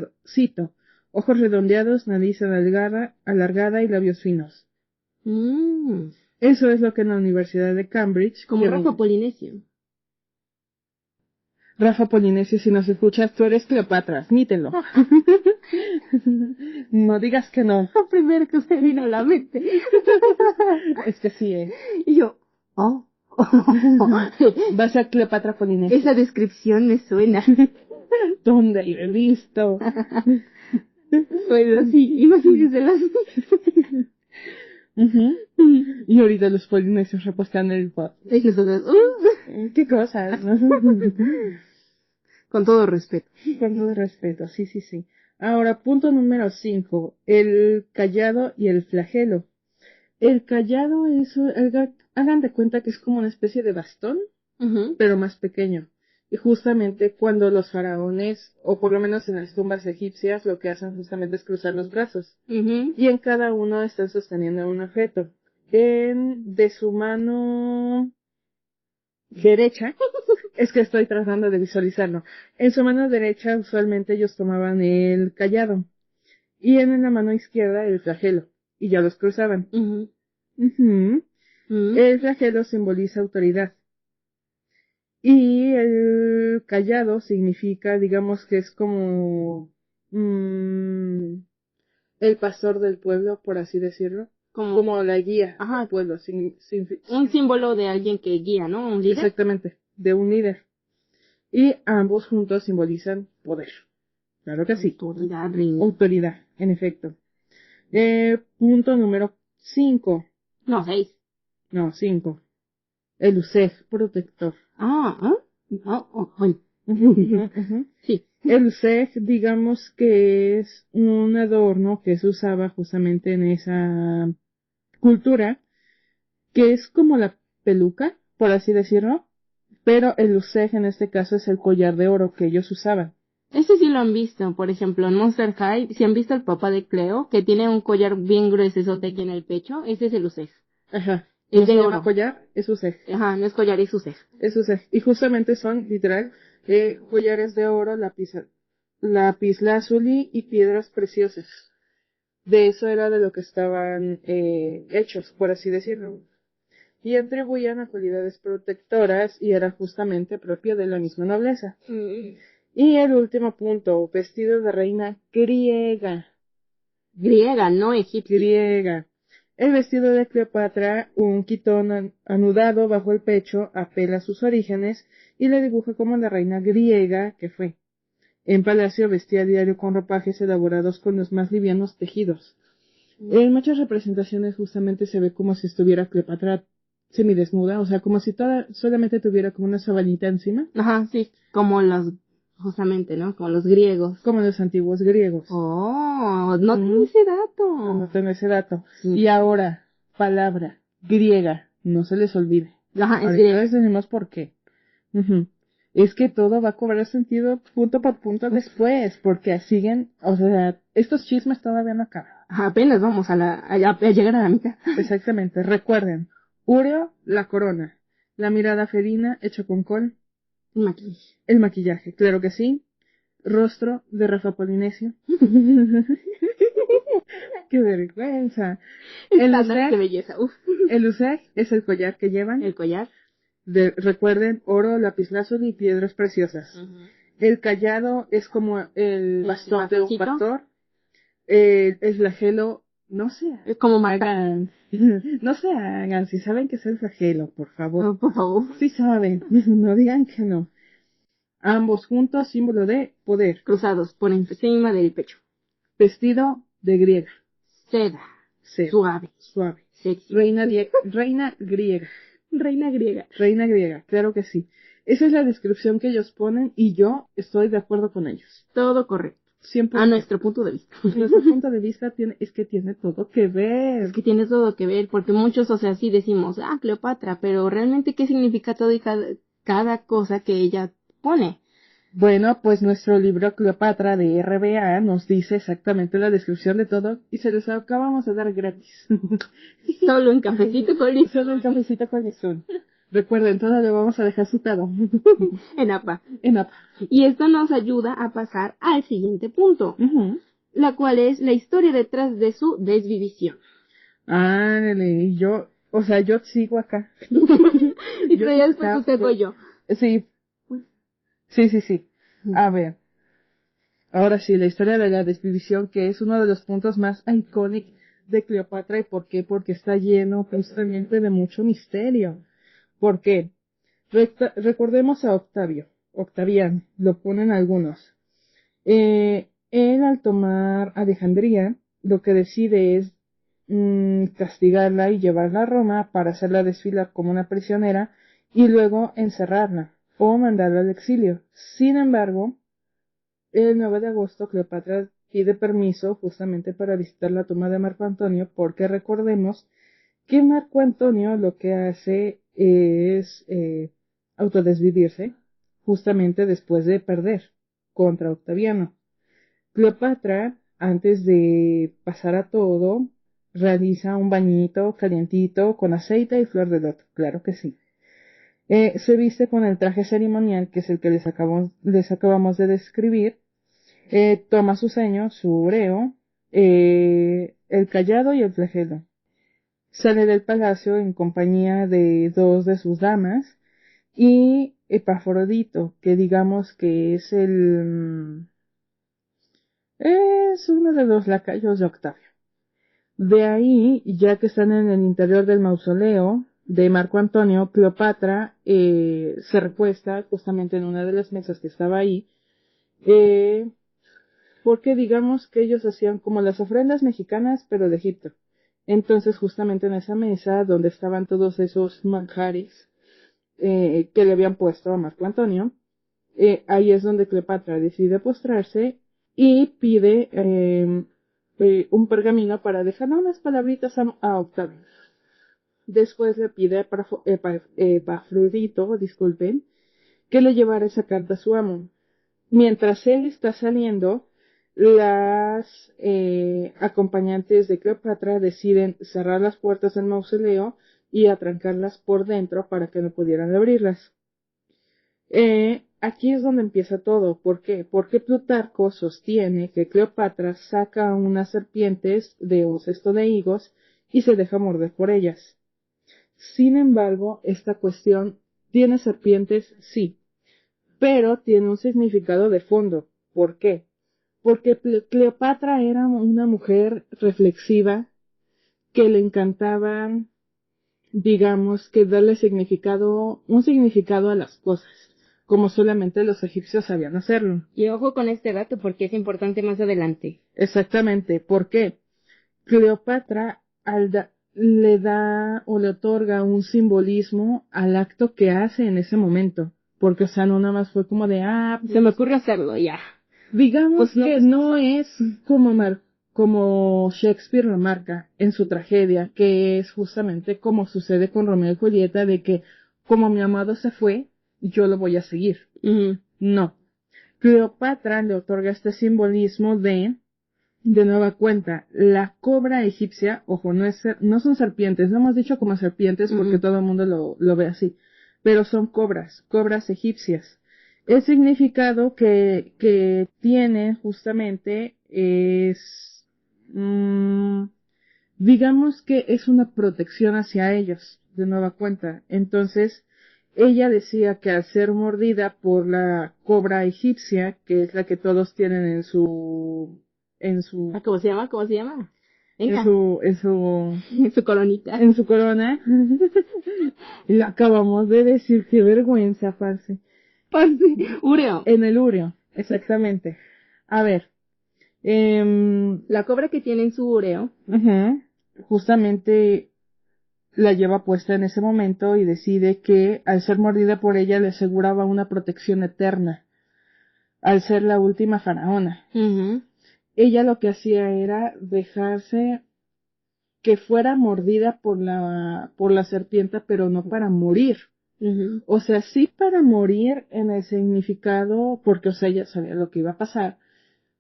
ojos redondeados, nariz alargada y labios finos. Eso es lo que en la Universidad de Cambridge... Como Rafa Polinesio. Rafa Polinesio, si nos escuchas, tú eres Cleopatra, admítelo. No digas que no. Lo primero que se vino a la mente. Es que sí es. Y yo, oh. Va a ser Cleopatra Polinesio. Esa descripción me suena. ¿Dónde lo he visto? Bueno, sí, imagínenselas. Y ahorita los polinesios repostean el pod. Y nosotros, ¿Qué cosas? Con todo respeto. Con todo respeto, sí, sí, sí. Ahora, punto número 5. El cayado y el flagelo. El cayado es, hagan de cuenta que es como una especie de bastón, pero más pequeño. Y justamente cuando los faraones, o por lo menos en las tumbas egipcias, lo que hacen justamente es cruzar los brazos. Y en cada uno están sosteniendo un objeto. De su mano derecha, es que estoy tratando de visualizarlo. En su mano derecha usualmente ellos tomaban el cayado. Y en la mano izquierda el flagelo. Y ya los cruzaban. El flagelo simboliza autoridad. Y el cayado significa, digamos que es como el pastor del pueblo, por así decirlo. Como la guía del pueblo. Un símbolo de alguien que guía, ¿no? ¿Un líder? Exactamente, de un líder. Y ambos juntos simbolizan poder. Claro que sí. Autoridad, en efecto. Punto número 5. No, 6. No, 5. El usej, protector. Bueno. Sí. El usej, digamos que es un adorno que se usaba justamente en esa cultura, que es como la peluca, por así decirlo, pero el usej en este caso es el collar de oro que ellos usaban. Ese sí lo han visto, por ejemplo, en Monster High, si han visto al papá de Cleo, que tiene un collar bien gruesote aquí en el pecho, ese es el usej. Ajá. Es de llama oro. Collar, es usej. Ajá, no es collar, es usej. Es usej. Y justamente son, literal, collares de oro, lapislázuli y piedras preciosas. De eso era de lo que estaban hechos, por así decirlo. Y atribuían a cualidades protectoras y era justamente propio de la misma nobleza. Y el último punto, vestido de reina griega. Griega, no egipcia. Griega. El vestido de Cleopatra, un quitón anudado bajo el pecho, apela a sus orígenes y le dibuja como la reina griega que fue. En palacio vestía a diario con ropajes elaborados con los más livianos tejidos. En muchas representaciones justamente se ve como si estuviera Cleopatra semidesnuda, o sea, como si solamente tuviera como una sabanita encima. Ajá, sí, como los, justamente, ¿no? Como los griegos. Como los antiguos griegos. Oh, no tengo ese dato. No tengo ese dato. Y ahora, palabra griega, no se les olvide. Ajá, es Ahorita griega. les decimos por qué. Es que todo va a cobrar sentido punto por punto después, porque siguen, o sea, estos chismes todavía no acaban. Ajá, apenas vamos a llegar a la mitad. Exactamente, recuerden, Ureo, la corona, la mirada felina hecha con col, el maquillaje, claro que sí, rostro de Rafa Polinesio. ¡Qué vergüenza! Qué belleza. Uf. El usej es el collar que llevan. El collar. Recuerden, oro, lapislázuli y piedras preciosas. El callado es como el bastón de un pastor. El flagelo no se Es como Marta. hagan, no se hagan, si saben que es el flagelo, por favor. Por favor. Si saben, no digan que no. Ambos juntos, símbolo de poder. Cruzados por encima del pecho. Vestido de griega. Seda. Seda. Suave. Suave. Sexy. Reina griega. Reina griega. Reina griega, claro que sí. Esa es la descripción que ellos ponen y yo estoy de acuerdo con ellos. Todo correcto. Siempre. A nuestro punto de vista. Nuestro punto de vista es que tiene todo que ver. Es que tiene todo que ver, porque muchos, o sea, sí decimos, Cleopatra, pero realmente qué significa todo y cada cosa que ella pone. Bueno, pues nuestro libro Cleopatra de RBA nos dice exactamente la descripción de todo y se los acabamos de dar gratis. Solo en Cafecito con Lizún. Solo en Cafecito con Lizún. Recuerden, todo lo vamos a dejar citado. En APA. En APA. Y esto nos ayuda a pasar al siguiente punto, la cual es la historia detrás de su desvivisión. Ándale, yo sigo acá. Y tú ya después usted voy yo. Sí. Sí. A ver. Ahora sí, la historia de la desvivisión, que es uno de los puntos más icónicos de Cleopatra. ¿Y por qué? Porque está lleno justamente de mucho misterio. ¿Por qué? Recordemos a Octaviano, lo ponen algunos. Él al tomar Alejandría, lo que decide es castigarla y llevarla a Roma para hacerla desfilar como una prisionera y luego encerrarla o mandarla al exilio. Sin embargo, el 9 de agosto Cleopatra pide permiso justamente para visitar la tumba de Marco Antonio, porque recordemos que Marco Antonio lo que hace es autodesvivirse justamente después de perder contra Octaviano. Cleopatra, antes de pasar a todo, realiza un bañito calientito con aceite y flor de loto, claro que sí. Se viste con el traje ceremonial, que es el que les acabamos de describir. Toma su ceño, su ureo, el cayado y el flagelo. Sale del palacio en compañía de dos de sus damas y Epafrodito, que digamos que es es uno de los lacayos de Octavio. De ahí, ya que están en el interior del mausoleo de Marco Antonio, Cleopatra se recuesta justamente en una de las mesas que estaba ahí, porque digamos que ellos hacían como las ofrendas mexicanas, pero de Egipto. Entonces, justamente en esa mesa, donde estaban todos esos manjares que le habían puesto a Marco Antonio, ahí es donde Cleopatra decide postrarse y pide un pergamino para dejar unas palabritas a Octavio. Después le pide a Epafrodito, disculpen, que le llevara esa carta a su amo. Mientras él está saliendo, las acompañantes de Cleopatra deciden cerrar las puertas del mausoleo y atrancarlas por dentro para que no pudieran abrirlas. Aquí es donde empieza todo. ¿Por qué? Porque Plutarco sostiene que Cleopatra saca unas serpientes de un cesto de higos y se deja morder por ellas. Sin embargo, esta cuestión tiene serpientes, sí, pero tiene un significado de fondo. ¿Por qué? Porque Cleopatra era una mujer reflexiva que le encantaba, digamos, que darle un significado a las cosas, como solamente los egipcios sabían hacerlo. Y ojo con este dato porque es importante más adelante. Exactamente. ¿Por qué? Cleopatra le da o le otorga un simbolismo al acto que hace en ese momento. Porque, o sea, no nada más fue como de, pues, se me ocurre hacerlo, ya. Digamos pues no, que no es como Shakespeare lo marca en su tragedia, que es justamente como sucede con Romeo y Julieta, de que como mi amado se fue, yo lo voy a seguir. No. Cleopatra le otorga este simbolismo de nueva cuenta, la cobra egipcia, ojo, no son serpientes, no hemos dicho como serpientes porque todo el mundo lo ve así, pero son cobras egipcias. El significado que tiene justamente es, digamos que es una protección hacia ellos, de nueva cuenta. Entonces, ella decía que al ser mordida por la cobra egipcia, que es la que todos tienen en su ¿Cómo se llama? ¿Cómo se llama? en su coronita. En su corona. Y lo acabamos de decir, qué vergüenza, parce. Ureo. En el Ureo, exactamente. A ver. La cobra que tiene en su ureo. Justamente la lleva puesta en ese momento y decide que al ser mordida por ella le aseguraba una protección eterna, al ser la última faraona. Ella lo que hacía era dejarse que fuera mordida por la serpiente, pero no para morir. O sea, sí para morir en el significado, porque, o sea, ella sabía lo que iba a pasar,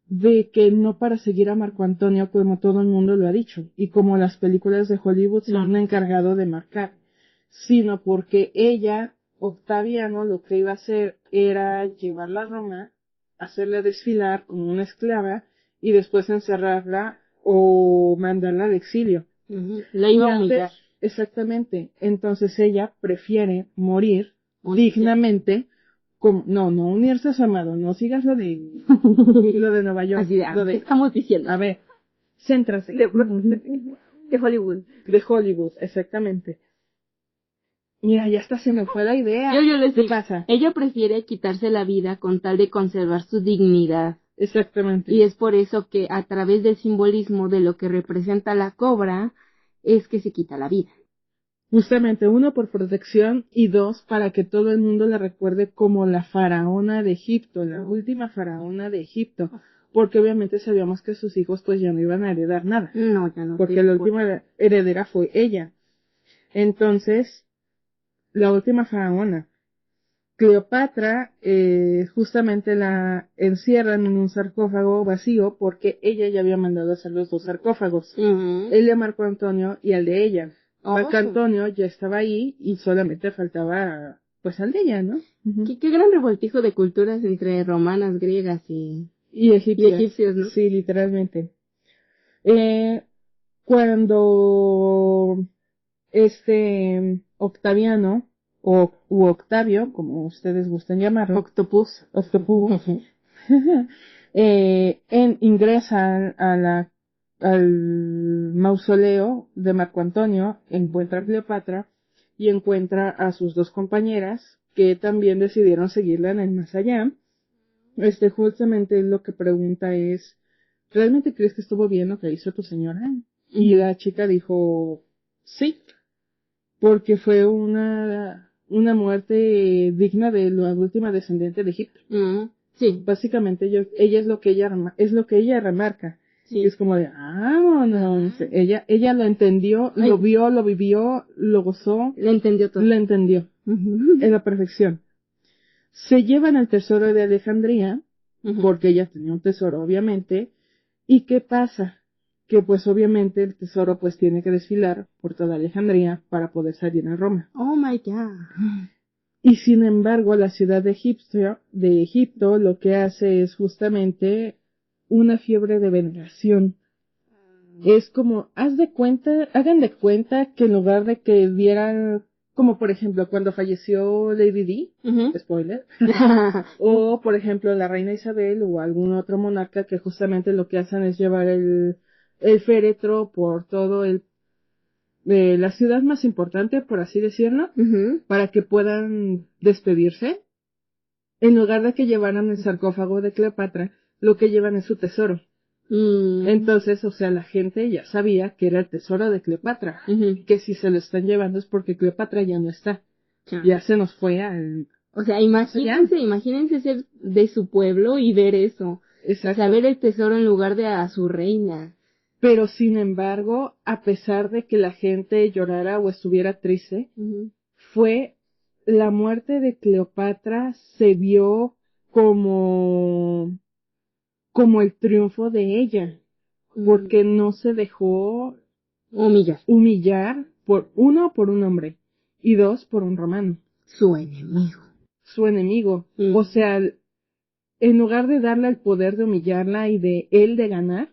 de que no para seguir a Marco Antonio como todo el mundo lo ha dicho, y como las películas de Hollywood se han encargado de marcar, sino porque ella, Octaviano, lo que iba a hacer era llevarla a Roma, hacerla desfilar como una esclava, y después encerrarla o mandarla al exilio. La iba a humillar. Exactamente. Entonces ella prefiere morir dignamente. No unirse a su amado. No sigas lo de Nueva York. Así ¿qué estamos diciendo? A ver, céntrase. De Hollywood. De Hollywood, exactamente. Mira, ya hasta se me fue la idea. Yo les digo, ¿Qué pasa? Ella prefiere quitarse la vida con tal de conservar su dignidad. Exactamente. Y es por eso que a través del simbolismo de lo que representa la cobra, es que se quita la vida. Justamente, uno, por protección, y dos, para que todo el mundo la recuerde como la faraona de Egipto, la última faraona de Egipto, porque obviamente sabíamos que sus hijos pues ya no iban a heredar nada. No, ya no. Porque la última heredera fue ella. Entonces, la última faraona. Cleopatra, justamente la encierran en un sarcófago vacío porque ella ya había mandado hacer los dos sarcófagos. El de Marco Antonio y el de ella. Marco Antonio ya estaba ahí y solamente faltaba, pues, al de ella, ¿no? Qué gran revoltijo de culturas entre romanas, griegas y egipcios, ¿no? Sí, literalmente. Cuando Octaviano, u Octavio, como ustedes gusten llamarlo, Octopus, ingresa al mausoleo de Marco Antonio, encuentra a Cleopatra y encuentra a sus dos compañeras que también decidieron seguirla en el más allá. Justamente lo que pregunta es, ¿realmente crees que estuvo bien lo que hizo tu señora? Y la chica dijo, sí, porque fue una muerte digna de la última descendiente de Egipto. Sí. Básicamente ella es lo que ella remarca. Sí. Y es como de, no, ella lo entendió, lo vio, lo vivió, lo gozó. Lo entendió todo. Lo entendió. En la perfección. Se llevan el tesoro de Alejandría, porque ella tenía un tesoro, obviamente. ¿Y qué pasa? Que pues obviamente el tesoro pues tiene que desfilar por toda Alejandría para poder salir a Roma. Oh my God. Y sin embargo la ciudad de Egipto lo que hace es justamente una fiebre de veneración. Es como, hagan de cuenta que en lugar de que dieran, como por ejemplo cuando falleció Lady Di, spoiler, o por ejemplo la reina Isabel o algún otro monarca que justamente lo que hacen es llevar el féretro por todo la ciudad más importante, por así decirlo, para que puedan despedirse. En lugar de que llevaran el sarcófago de Cleopatra, lo que llevan es su tesoro. Entonces, o sea, la gente ya sabía que era el tesoro de Cleopatra, que si se lo están llevando es porque Cleopatra ya no está. Ya se nos fue al... O sea, imagínense ser de su pueblo y ver eso. Exacto. O sea, ver el tesoro en lugar de a su reina. Pero sin embargo, a pesar de que la gente llorara o estuviera triste, fue la muerte de Cleopatra se vio como el triunfo de ella, porque no se dejó humillar por un hombre y dos por un romano. Su enemigo. O sea, en lugar de darle el poder de humillarla y de él de ganar,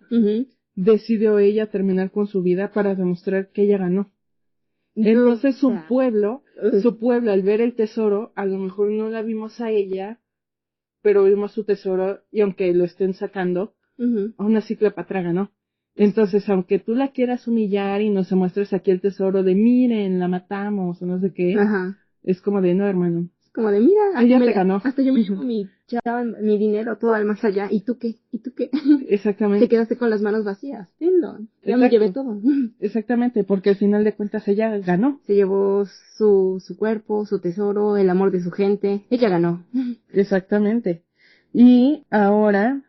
decidió ella terminar con su vida para demostrar que ella ganó. Entonces su pueblo al ver el tesoro, a lo mejor no la vimos a ella, pero vimos su tesoro y aunque lo estén sacando, aún así Cleopatra ganó. Entonces, aunque tú la quieras humillar y nos muestres aquí el tesoro de miren, la matamos o no sé qué, Ajá. es como de no, hermano. Como de, mira, Ella te ganó. hasta yo me llevo mi dinero todo al más allá. ¿Y tú qué? ¿Y tú qué? Exactamente. Te quedaste con las manos vacías. Tenlo. Ya me llevé todo. Exactamente, porque al final de cuentas ella ganó. Se llevó su cuerpo, su tesoro, el amor de su gente. Ella ganó. Exactamente. Y ahora,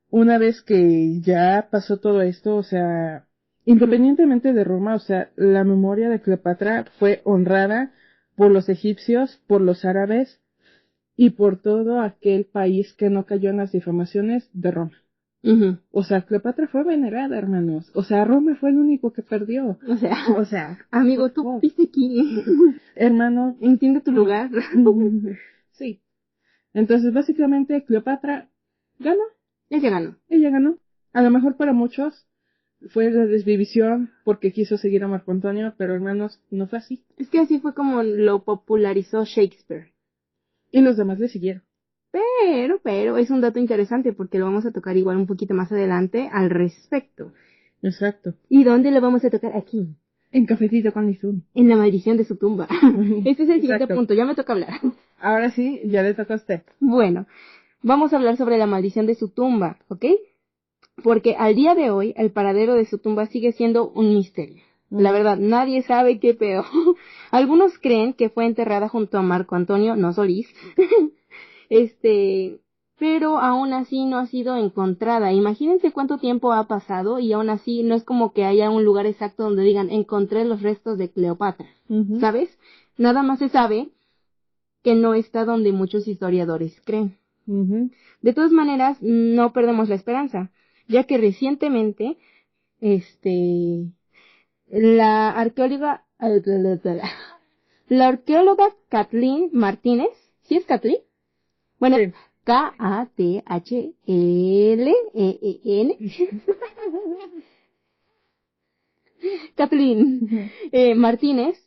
una vez que ya pasó todo esto, o sea, independientemente de Roma, o sea, la memoria de Cleopatra fue honrada por los egipcios, por los árabes y por todo aquel país que no cayó en las difamaciones de Roma. Ujú. O sea, Cleopatra fue venerada, hermanos. O sea, Roma fue el único que perdió. O sea, amigo, tú viste aquí. Hermano, Entiende tu lugar. sí. Entonces, básicamente, Cleopatra ganó. Ella ganó. Ella ganó. A lo mejor para muchos fue la desvivisión porque quiso seguir a Marco Antonio, pero hermanos, no fue así. Es que así fue como lo popularizó Shakespeare. Y los demás le siguieron. Pero es un dato interesante porque lo vamos a tocar igual un poquito más adelante al respecto. Exacto. ¿Y dónde lo vamos a tocar? Aquí. En Cafecito con Lizún. En la maldición de su tumba. Este es el siguiente Exacto. punto, ya me toca hablar. Ahora sí, ya le toca a usted. Bueno, vamos a hablar sobre la maldición de su tumba, ¿ok? Porque al día de hoy el paradero de su tumba sigue siendo un misterio. La verdad, nadie sabe qué peor. Algunos creen que fue enterrada junto a Marco Antonio, no Solís. Pero aún así no ha sido encontrada. Imagínense cuánto tiempo ha pasado y aún así no es como que haya un lugar exacto donde digan encontré los restos de Cleopatra, ¿sabes? Nada más se sabe que no está donde muchos historiadores creen. De todas maneras, no perdemos la esperanza, ya que recientemente, la arqueóloga Kathleen Martínez, ¿sí es Kathleen? Bueno, sí. K-A-T-H-L-E-E-N. Kathleen Martínez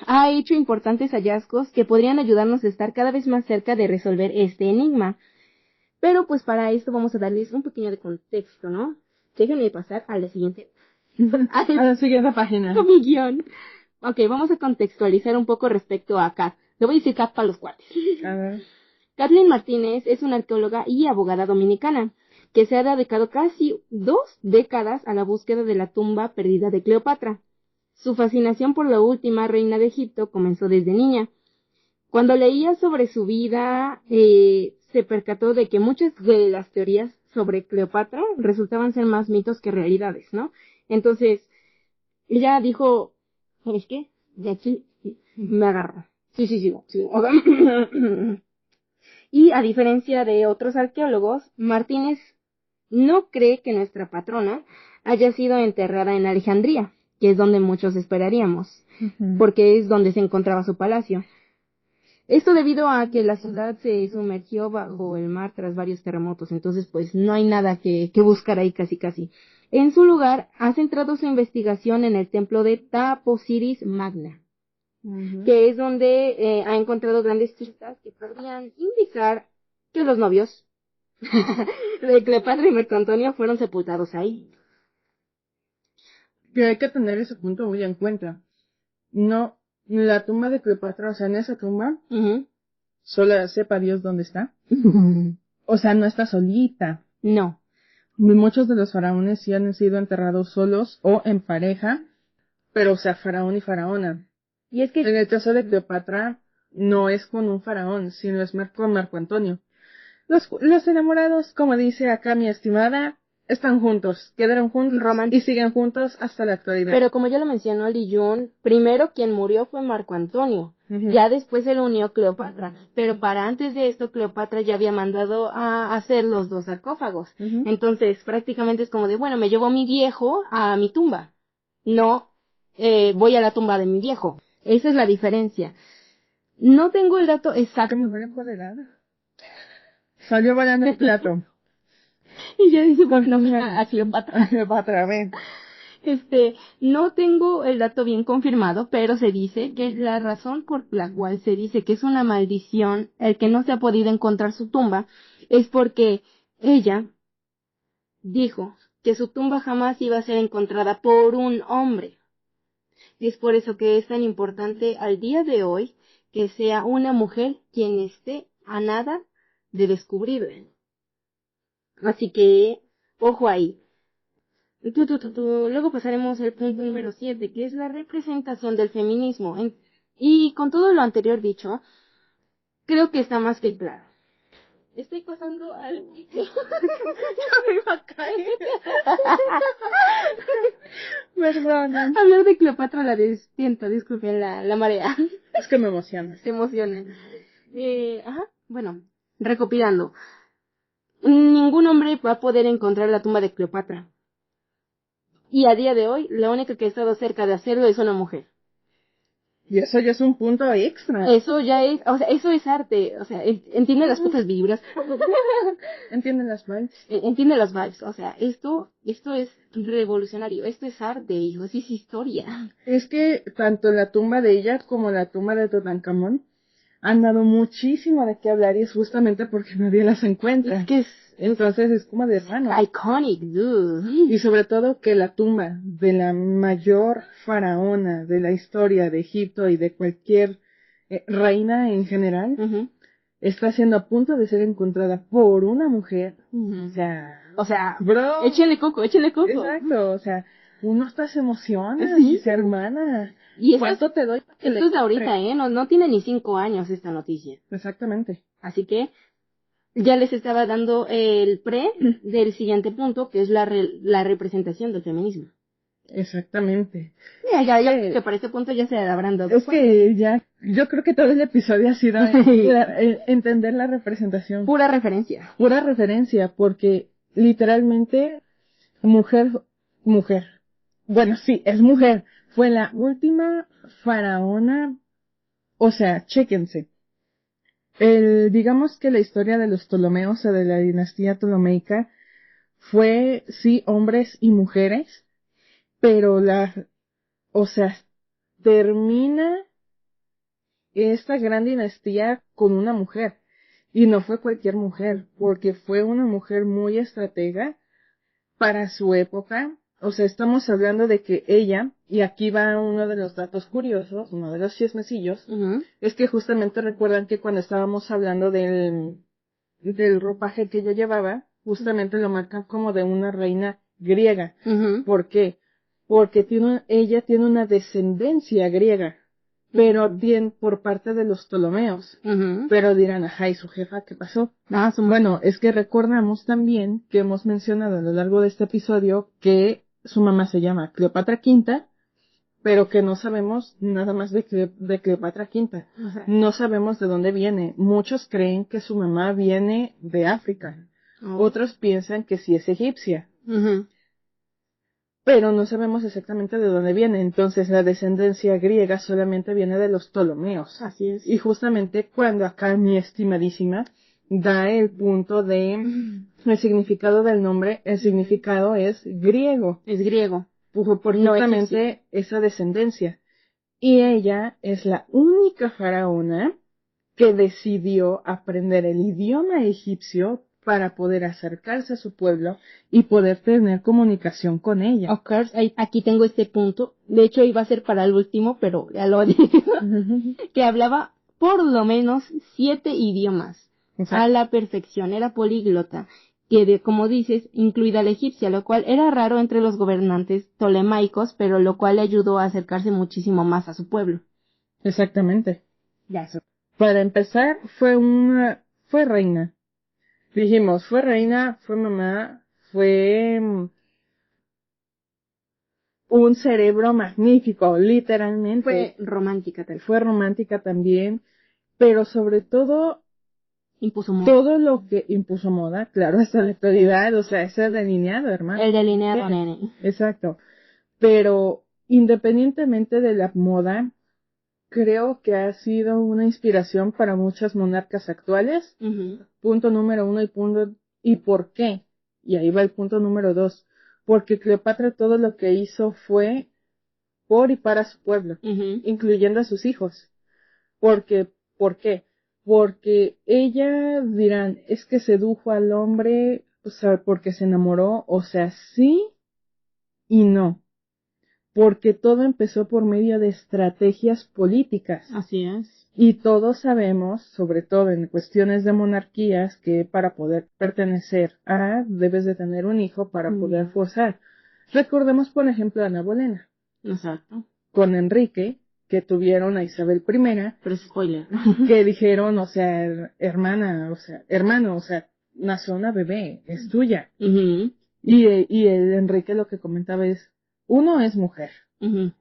ha hecho importantes hallazgos que podrían ayudarnos a estar cada vez más cerca de resolver este enigma. Pero pues para esto vamos a darles un pequeño de contexto, ¿no? Déjenme pasar a la siguiente. A la siguiente página. A mi guión. Ok, vamos a contextualizar un poco respecto a Kat. Le voy a decir Kat para los cuates. A ver. Kathleen Martínez es una arqueóloga y abogada dominicana que se ha dedicado casi 2 décadas a la búsqueda de la tumba perdida de Cleopatra. Su fascinación por la última reina de Egipto comenzó desde niña. Cuando leía sobre su vida, se percató de que muchas de las teorías sobre Cleopatra resultaban ser más mitos que realidades, ¿no? Entonces, ella dijo, ¿sabes qué? De aquí me agarro. Sí. Y a diferencia de otros arqueólogos, Martínez no cree que nuestra patrona haya sido enterrada en Alejandría, que es donde muchos esperaríamos, porque es donde se encontraba su palacio. Esto debido a que la ciudad se sumergió bajo el mar tras varios terremotos, entonces pues no hay nada que buscar ahí casi. En su lugar, ha centrado su investigación en el templo de Taposiris Magna, que es donde ha encontrado grandes pistas que podrían indicar que los novios de Cleopatra y Marco Antonio fueron sepultados ahí. Que hay que tener ese punto muy en cuenta. No, la tumba de Cleopatra, o sea, en esa tumba, solo sepa Dios dónde está. O sea, no está solita. No. Muchos de los faraones sí han sido enterrados solos o en pareja, pero o sea, faraón y faraona. Y es que en el caso de Cleopatra no es con un faraón, sino es con Marco Antonio. Los enamorados, como dice acá mi estimada, están juntos, quedaron juntos y siguen juntos hasta la actualidad. Pero como ya lo mencionó Li Yun, primero quien murió fue Marco Antonio, ya después se le unió Cleopatra, pero para antes de esto Cleopatra ya había mandado a hacer los 2 sarcófagos. Entonces prácticamente es como de, bueno, me llevo a mi viejo a mi tumba, no voy a la tumba de mi viejo. Esa es la diferencia. No tengo el dato exacto. ¿Qué me voy a empoderar? Salió bailando el plato. Y yo dice, bueno, a Cleopatra. Ven. No tengo el dato bien confirmado, pero se dice que la razón por la cual se dice que es una maldición el que no se ha podido encontrar su tumba es porque ella dijo que su tumba jamás iba a ser encontrada por un hombre. Y es por eso que es tan importante al día de hoy que sea una mujer quien esté a nada de descubrirla. Así que, ojo ahí. Luego pasaremos al punto número 7, que es la representación del feminismo. Y con todo lo anterior dicho, creo que está más que claro. Estoy pasando al... Ya me iba a caer. Perdona. Hablar de Cleopatra la despierta, disculpen la marea. Es que me emociona. Se emociona. Bueno, recopilando. Ningún hombre va a poder encontrar la tumba de Cleopatra. Y a día de hoy, la única que ha estado cerca de hacerlo es una mujer. Y eso ya es un punto extra. Eso ya es, o sea, eso es arte, o sea, entiende las putas vibras. ¿Entienden las vibes? Entiende las vibes, o sea, esto es revolucionario, esto es arte, hijos, es historia. Es que tanto la tumba de ella como la tumba de Tutankamón han dado muchísimo de qué hablar y es justamente porque nadie las encuentra. Es que Entonces es como de hermano. Iconic, dude. Y sobre todo que la tumba de la mayor faraona de la historia de Egipto y de cualquier reina en general está siendo a punto de ser encontrada por una mujer. O sea, bro, échenle coco. Exacto, o sea, uno hasta se emociona, Sí. dice, hermana. Y ¿Cuánto te doy? Esto es de ahorita, no tiene ni 5 años esta noticia. Exactamente. Así que ya les estaba dando el pre del siguiente punto, que es la representación del feminismo. Exactamente. Ya, que para este punto ya se habrán dado Es que ya, yo creo que todo el episodio ha sido entender la representación. Pura referencia. Pura referencia, porque literalmente, mujer, bueno, sí, es mujer, fue la última faraona, o sea, chéquense. Digamos que la historia de los Ptolomeos o de la dinastía ptolomeica fue, sí, hombres y mujeres, pero o sea, termina esta gran dinastía con una mujer. Y no fue cualquier mujer, porque fue una mujer muy estratega para su época. O sea, estamos hablando de que ella, y aquí va uno de los datos curiosos, uno de los chismecillos, es que justamente recuerdan que cuando estábamos hablando del ropaje que ella llevaba, justamente lo marcan como de una reina griega. ¿Por qué? Porque ella tiene una descendencia griega, pero bien por parte de los Ptolomeos. Pero dirán, ajá, ¿y su jefa qué pasó? Bueno, es que recordamos también que hemos mencionado a lo largo de este episodio que su mamá se llama Cleopatra V, pero que no sabemos nada más de Cleopatra V. No sabemos de dónde viene. Muchos creen que su mamá viene de África. Otros piensan que sí es egipcia. Pero no sabemos exactamente de dónde viene. Entonces la descendencia griega solamente viene de los Ptolomeos. Así es. Y justamente cuando acá mi estimadísima da el punto de el significado del nombre, el significado es griego. Es griego. Por justamente esa descendencia. Y ella es la única faraona que decidió aprender el idioma egipcio para poder acercarse a su pueblo y poder tener comunicación con ella. Of course, aquí tengo este punto. De hecho, iba a ser para el último, pero ya lo digo. Que hablaba por lo menos 7 idiomas. Exacto. A la perfección, era políglota. Que, como dices, incluida la egipcia, lo cual era raro entre los gobernantes ptolemaicos, pero lo cual le ayudó a acercarse muchísimo más a su pueblo. Exactamente. Ya. Para empezar, fue reina. Dijimos, fue reina, fue mamá, fue un cerebro magnífico, literalmente. Fue romántica también. Fue romántica también, pero sobre todo impuso moda. Todo lo que impuso moda, claro, hasta la actualidad, o sea, ese delineado, hermano. El delineado, nene. Exacto. Pero independientemente de la moda, creo que ha sido una inspiración para muchas monarcas actuales. Punto número 1 ¿y por qué? Y ahí va el punto número 2. Porque Cleopatra todo lo que hizo fue por y para su pueblo, incluyendo a sus hijos. ¿Por qué? Porque ella, dirán, es que sedujo al hombre O sea, porque se enamoró, o sea, sí y no. Porque todo empezó por medio de estrategias políticas. Así es. Y todos sabemos, sobre todo en cuestiones de monarquías, que para poder pertenecer a, debes de tener un hijo para poder forzar. Recordemos, por ejemplo, a Ana Bolena. Exacto. Con Enrique, que tuvieron a Isabel I, Pero es spoiler. que dijeron, o sea, hermano, o sea, nació una bebé, es tuya. Y el Enrique lo que comentaba es, uno es mujer,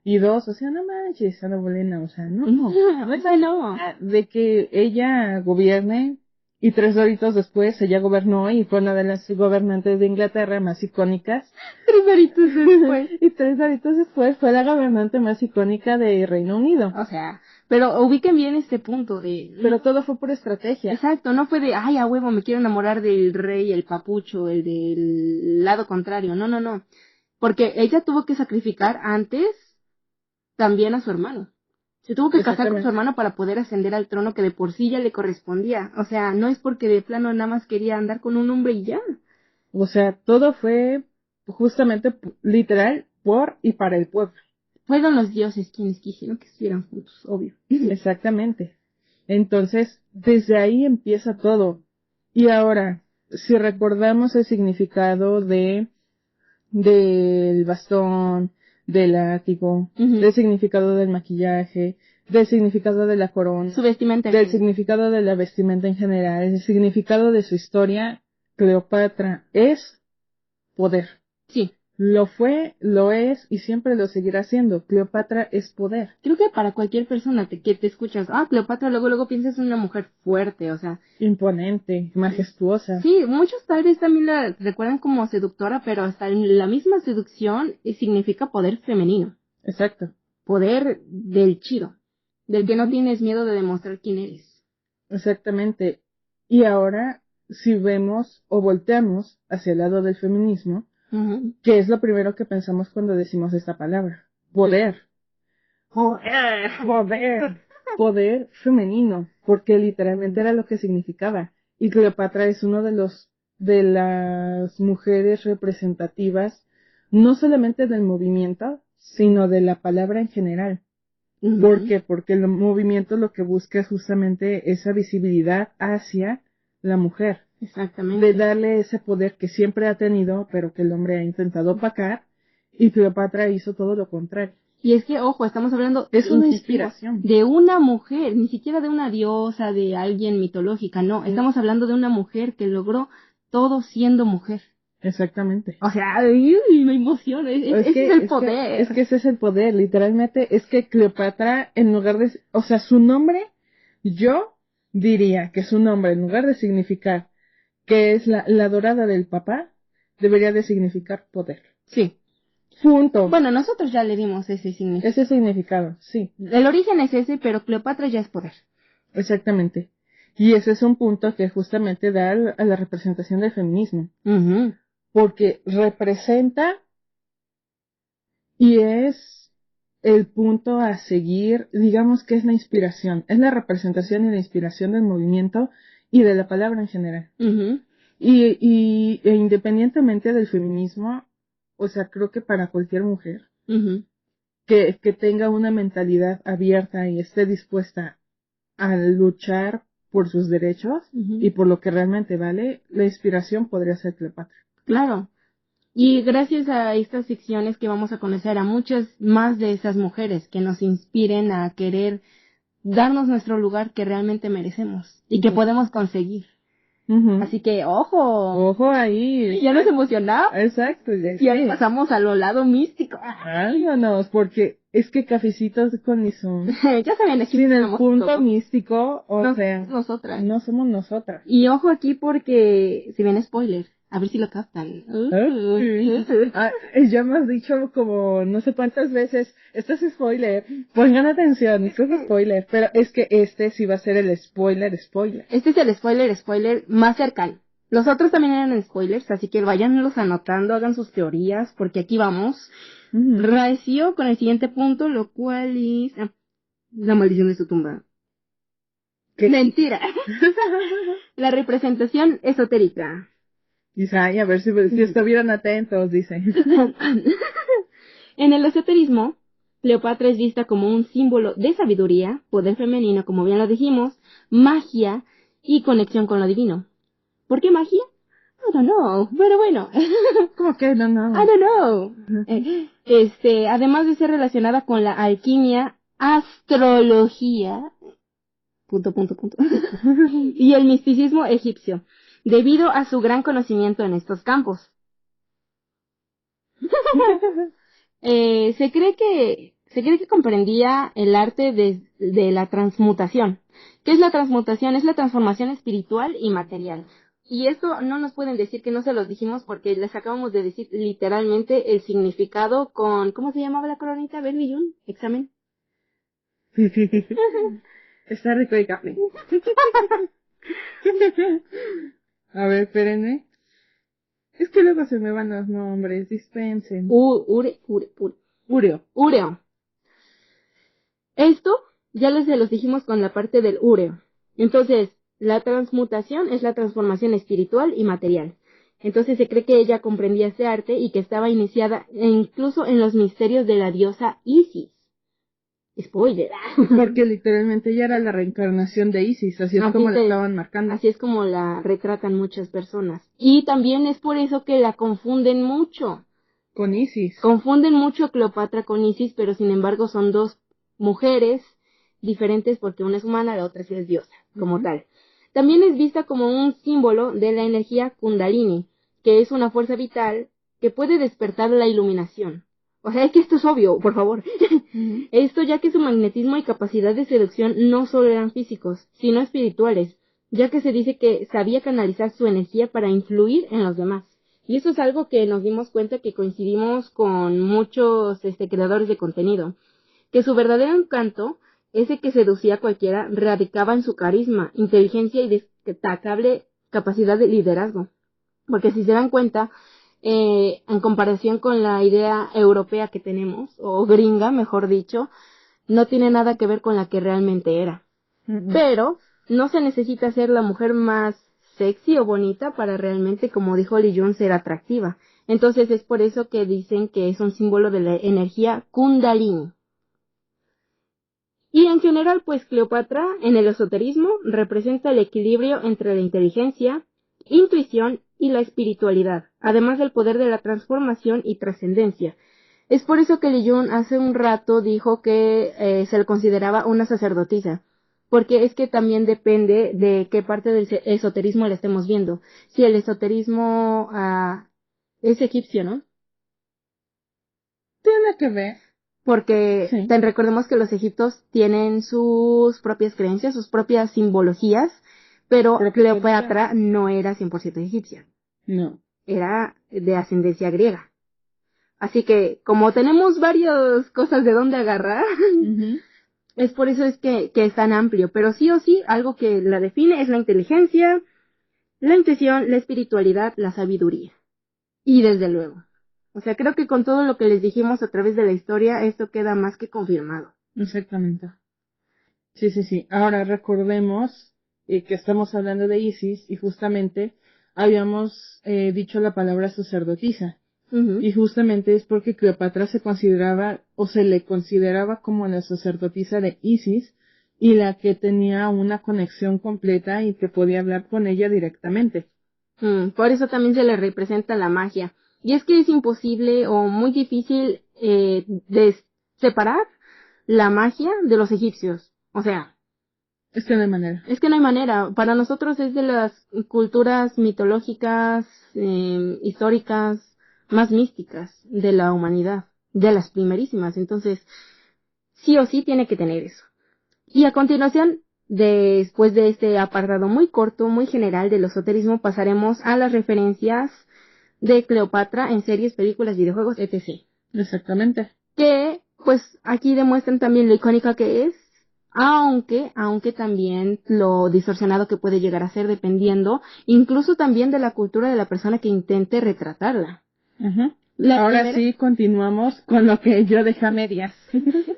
y dos, o sea, no manches, Ana Bolena, o sea, no, no. de que ella gobierne, y 3 doritos después ella gobernó y fue una de las gobernantes de Inglaterra más icónicas. 3 doritos después. Y 3 doritos después fue la gobernante más icónica de Reino Unido. O sea, pero ubiquen bien este punto de... Pero todo fue por estrategia. Exacto, no fue de, ay, a huevo, me quiero enamorar del rey, el papucho, el del lado contrario. No, no, no. Porque ella tuvo que sacrificar antes también a su hermano. Se tuvo que casar con su hermano para poder ascender al trono que de por sí ya le correspondía. O sea, no es porque de plano nada más quería andar con un hombre y ya. O sea, todo fue justamente literal por y para el pueblo. Fueron los dioses quienes quisieron que estuvieran juntos, obvio. Exactamente. Entonces, desde ahí empieza todo. Y ahora, si recordamos el significado del bastón, del látigo, del significado del maquillaje, del significado de la corona, su vestimenta, del significado de la vestimenta en general, el significado de su historia, Cleopatra es poder. Sí. Lo fue, lo es y siempre lo seguirá siendo. Cleopatra es poder. Creo que para cualquier persona que te escuchas, Cleopatra, luego piensas en una mujer fuerte, o sea. Imponente, majestuosa. Sí, muchos padres también la recuerdan como seductora, pero hasta en la misma seducción significa poder femenino. Exacto. Poder del chido, del que no tienes miedo de demostrar quién eres. Exactamente. Y ahora, si vemos o volteamos hacia el lado del feminismo, ¿qué es lo primero que pensamos cuando decimos esta palabra? Poder. Poder. Poder femenino, porque literalmente era lo que significaba. Y Cleopatra es uno de las mujeres representativas, no solamente del movimiento, sino de la palabra en general. ¿Por qué? Porque el movimiento lo que busca es justamente esa visibilidad hacia la mujer. Exactamente. De darle ese poder que siempre ha tenido, pero que el hombre ha intentado opacar, y Cleopatra hizo todo lo contrario. Y es que, ojo, estamos hablando... Es una inspiración. De una mujer, ni siquiera de una diosa, de alguien mitológica, no. Estamos hablando de una mujer que logró todo siendo mujer. Exactamente. O sea, me emociona, ese es el poder. Es que ese es el poder, literalmente, es que Cleopatra, en lugar de, o sea, su nombre, yo diría que su nombre, en lugar de significar que es la dorada del papá, debería de significar poder. Sí. Punto. Bueno, nosotros ya le dimos ese significado. Ese significado, sí. El origen es ese, pero Cleopatra ya es poder. Exactamente. Y ese es un punto que justamente da a la representación del feminismo. Porque representa y es el punto a seguir, digamos que es la inspiración, es la representación y la inspiración del movimiento y de la palabra en general. E independientemente del feminismo, o sea, creo que para cualquier mujer que tenga una mentalidad abierta y esté dispuesta a luchar por sus derechos y por lo que realmente vale, la inspiración podría ser Cleopatra. Claro. Y gracias a estas secciones que vamos a conocer a muchas más de esas mujeres que nos inspiren a querer darnos nuestro lugar que realmente merecemos y que podemos conseguir. Así que, ojo. Ojo ahí. Ya nos emocionamos. Exacto. Ya pasamos a lo lado místico. Vámonos, porque es que cafecitos con Lizón. Ya saben, aquí sin el punto místico, o sea, nosotras. No somos nosotras. Y ojo aquí porque si viene spoiler, a ver si lo captan. Ya me has dicho como no sé cuántas veces, esto es spoiler, pongan atención, esto es spoiler, pero es que este sí va a ser el spoiler. Este es el spoiler más cercano. Los otros también eran spoilers, así que váyanlos anotando, hagan sus teorías, porque aquí vamos. Reacio con el siguiente punto, lo cual es la maldición de su tumba. ¿Qué? Mentira. La representación esotérica. Dice, ay, a ver si estuvieran atentos, dice. En el esoterismo, Cleopatra es vista como un símbolo de sabiduría, poder femenino, como bien lo dijimos, magia y conexión con lo divino. ¿Por qué magia? I don't know, pero bueno. ¿Cómo que no? I don't know. Además de ser relacionada con la alquimia, astrología, punto, y el misticismo egipcio, debido a su gran conocimiento en estos campos. Se cree que comprendía el arte de la transmutación. ¿Qué es la transmutación? Es la transformación espiritual y material. Y esto no nos pueden decir que no se los dijimos porque les acabamos de decir literalmente el significado con... ¿Cómo se llamaba la coronita? ¿Ver, Billun? ¿Examen? Está rico el café. A ver, espérenme. Es que luego se me van los nombres, dispensen. Úreo. Esto ya se los dijimos con la parte del úreo. Entonces, la transmutación es la transformación espiritual y material. Entonces se cree que ella comprendía ese arte y que estaba iniciada incluso en los misterios de la diosa Isis. Spoiler. Porque literalmente ella era la reencarnación de Isis, así es como la estaban marcando. Así es como la retratan muchas personas. Y también es por eso que la confunden mucho. Con Isis. Confunden mucho a Cleopatra con Isis, pero sin embargo son dos mujeres diferentes porque una es humana, la otra sí es diosa, como tal. También es vista como un símbolo de la energía Kundalini, que es una fuerza vital que puede despertar la iluminación. O sea, es que esto es obvio, por favor. Esto ya que su magnetismo y capacidad de seducción no solo eran físicos, sino espirituales, ya que se dice que sabía canalizar su energía para influir en los demás. Y eso es algo que nos dimos cuenta que coincidimos con muchos creadores de contenido, que su verdadero encanto, ese que seducía a cualquiera, radicaba en su carisma, inteligencia y destacable capacidad de liderazgo. Porque si se dan cuenta, en comparación con la idea europea que tenemos, o gringa, mejor dicho, no tiene nada que ver con la que realmente era. Pero no se necesita ser la mujer más sexy o bonita para realmente, como dijo Li Jun, ser atractiva. Entonces es por eso que dicen que es un símbolo de la energía Kundalini. Y en general, pues Cleopatra, en el esoterismo, representa el equilibrio entre la inteligencia, intuición y la espiritualidad, además del poder de la transformación y trascendencia. Es por eso que Li Jun hace un rato dijo que se le consideraba una sacerdotisa, porque es que también depende de qué parte del esoterismo le estemos viendo. Si el esoterismo es egipcio, ¿no? Tiene que ver. Porque sí. Recordemos que los egipcios tienen sus propias creencias, sus propias simbologías, pero Cleopatra no era 100% egipcia. No. Era de ascendencia griega. Así que, como tenemos varias cosas de dónde agarrar, es por eso es que es tan amplio. Pero sí o sí, algo que la define es la inteligencia, la intuición, la espiritualidad, la sabiduría. Y desde luego. O sea, creo que con todo lo que les dijimos a través de la historia, esto queda más que confirmado. Exactamente. Sí. Ahora recordemos que estamos hablando de Isis y justamente habíamos dicho la palabra sacerdotisa. Y justamente es porque Cleopatra se consideraba o se le consideraba como la sacerdotisa de Isis y la que tenía una conexión completa y que podía hablar con ella directamente. Por eso también se le representa la magia. Y es que es imposible o muy difícil de separar la magia de los egipcios. O sea, es que no hay manera. Es que no hay manera. Para nosotros es de las culturas mitológicas, históricas, más místicas de la humanidad, de las primerísimas. Entonces, sí o sí tiene que tener eso. Y a continuación, después de este apartado muy corto, muy general del esoterismo, pasaremos a las referencias de Cleopatra en series, películas, videojuegos, etc. Exactamente. Que, pues, aquí demuestran también lo icónica que es, aunque también lo distorsionado que puede llegar a ser dependiendo, incluso también de la cultura de la persona que intente retratarla. Ahora sí continuamos con lo que yo dejé a medias.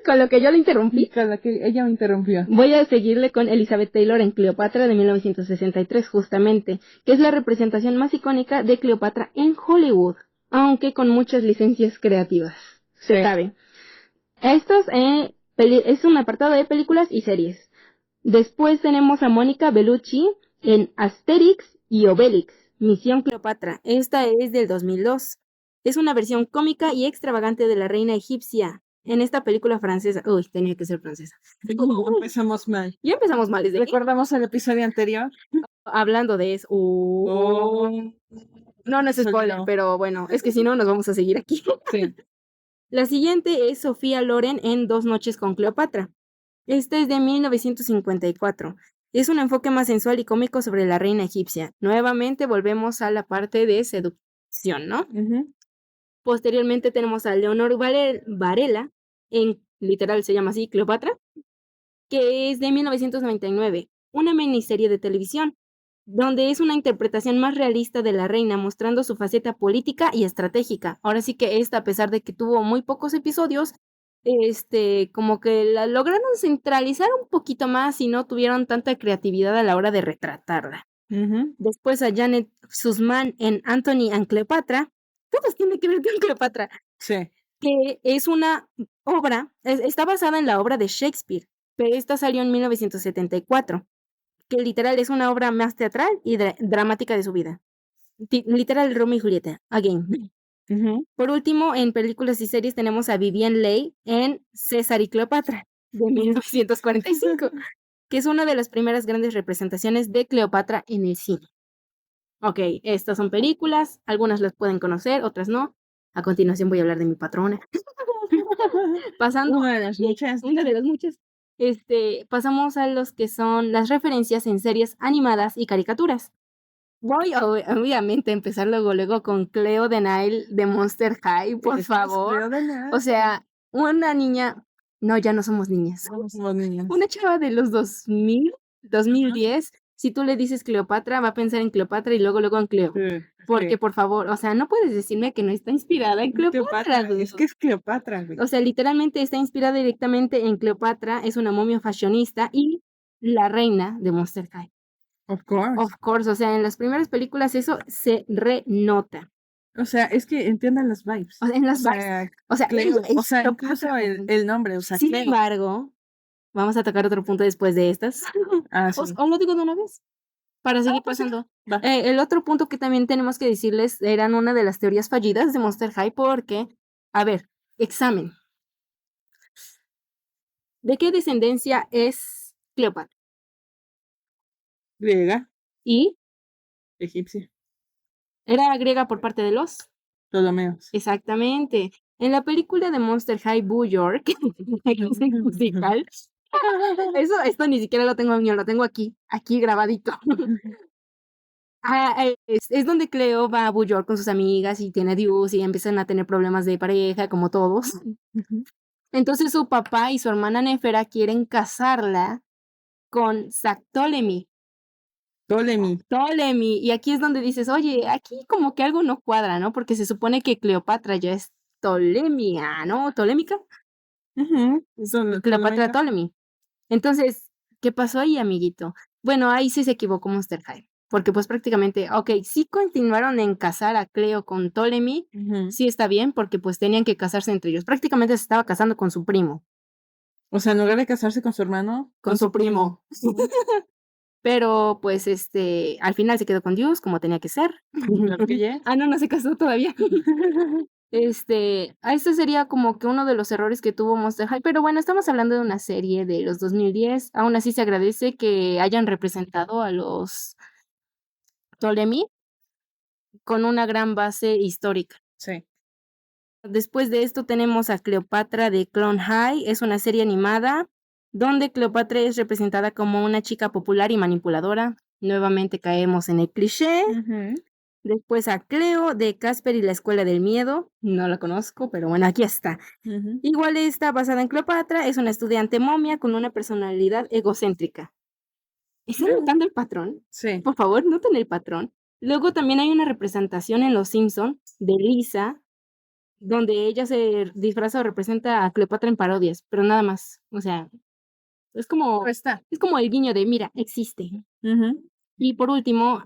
Con lo que yo le interrumpí. Con lo que ella me interrumpió. Voy a seguirle con Elizabeth Taylor en Cleopatra de 1963, justamente, que es la representación más icónica de Cleopatra en Hollywood, aunque con muchas licencias creativas. Se sabe. Estos es un apartado de películas y series. Después tenemos a Mónica Bellucci en Asterix y Obelix, Misión Cleopatra. Esta es del 2002. Es una versión cómica y extravagante de la reina egipcia. En esta película francesa. Uy, tenía que ser francesa. Empezamos mal. Ya empezamos mal. ¿Recordamos el episodio anterior? Hablando de eso. No, no es spoiler, pero bueno, es que si no, nos vamos a seguir aquí. Sí. La siguiente es Sofía Loren en Dos noches con Cleopatra. Esta es de 1954. Es un enfoque más sensual y cómico sobre la reina egipcia. Nuevamente volvemos a la parte de seducción, ¿no? Posteriormente tenemos a Leonor Varela, en literal se llama así, Cleopatra, que es de 1999, una miniserie de televisión, donde es una interpretación más realista de la reina, mostrando su faceta política y estratégica. Ahora sí que esta, a pesar de que tuvo muy pocos episodios, como que la lograron centralizar un poquito más y no tuvieron tanta creatividad a la hora de retratarla. Después a Janet Sussman en Anthony and Cleopatra. Todos tienen que ver con Cleopatra. Sí. Que es una obra, está basada en la obra de Shakespeare, pero esta salió en 1974, que literal es una obra más teatral y dramática de su vida. Literal Romeo y Julieta, again. Por último, en películas y series tenemos a Vivien Leigh en César y Cleopatra, de 1945, que es una de las primeras grandes representaciones de Cleopatra en el cine. Ok, estas son películas, algunas las pueden conocer, otras no. A continuación voy a hablar de mi patrona. Pasando una de las muchas. Pasamos a los que son las referencias en series animadas y caricaturas. Voy obviamente a empezar luego con Cleo de Nile de Monster High, por favor. O sea, una niña, no, ya no somos niñas. No somos niñas. Una chava de los 2010, si tú le dices Cleopatra, va a pensar en Cleopatra y luego en Cleo. Porque, por favor, o sea, no puedes decirme que no está inspirada en Cleopatra. Es que es Cleopatra, güey. O sea, literalmente está inspirada directamente en Cleopatra, es una momia fashionista y la reina de Monster High. Of course. Of course, o sea, en las primeras películas eso se renota. O sea, es que entiendan las vibes. O sea, en las vibes. O sea, Cleo, incluso el nombre, o sea, sin embargo, vamos a tocar otro punto después de estas. Sí. ¿O lo digo de una vez? Para seguir pasando. El otro punto que también tenemos que decirles eran una de las teorías fallidas de Monster High porque, a ver, examen. ¿De qué descendencia es Cleopatra? Griega. ¿Y? Egipcia. Era griega por parte de los Ptolomeos. Exactamente. En la película de Monster High Boo York, musical, esto ni siquiera lo tengo mío, lo tengo aquí grabadito. Es donde Cleo va a Boo York con sus amigas y tiene Dios y empiezan a tener problemas de pareja, como todos. Entonces su papá y su hermana Néfera quieren casarla con Zack Ptolemy. Y aquí es donde dices, oye, aquí como que algo no cuadra, ¿no? Porque se supone que Cleopatra ya es Ptolemia, ¿no? ¿Tolémica? Cleopatra Ptolemy. Entonces, ¿qué pasó ahí, amiguito? Bueno, ahí sí se equivocó Monster High. Porque pues prácticamente, sí continuaron en casar a Cleo con Ptolemy, sí está bien, porque pues tenían que casarse entre ellos. Prácticamente se estaba casando con su primo. O sea, en lugar de casarse con su hermano, con su primo. Pero, pues, al final se quedó con Dios, como tenía que ser. No se casó todavía. Este sería como que uno de los errores que tuvo Monster High, pero bueno, estamos hablando de una serie de los 2010, aún así se agradece que hayan representado a los Ptolemy con una gran base histórica. Sí. Después de esto tenemos a Cleopatra de Clone High, es una serie animada donde Cleopatra es representada como una chica popular y manipuladora. Nuevamente caemos en el cliché. Después a Cleo de Casper y la Escuela del Miedo. No la conozco, pero bueno, aquí está. Igual está basada en Cleopatra, es una estudiante momia con una personalidad egocéntrica. ¿Están notando el patrón? Sí. Por favor, noten el patrón. Luego también hay una representación en Los Simpson de Lisa, donde ella se disfraza o representa a Cleopatra en parodias, pero nada más. O sea, es como Está. es como el guiño de: "Mira, existe". Ujú. Y por último,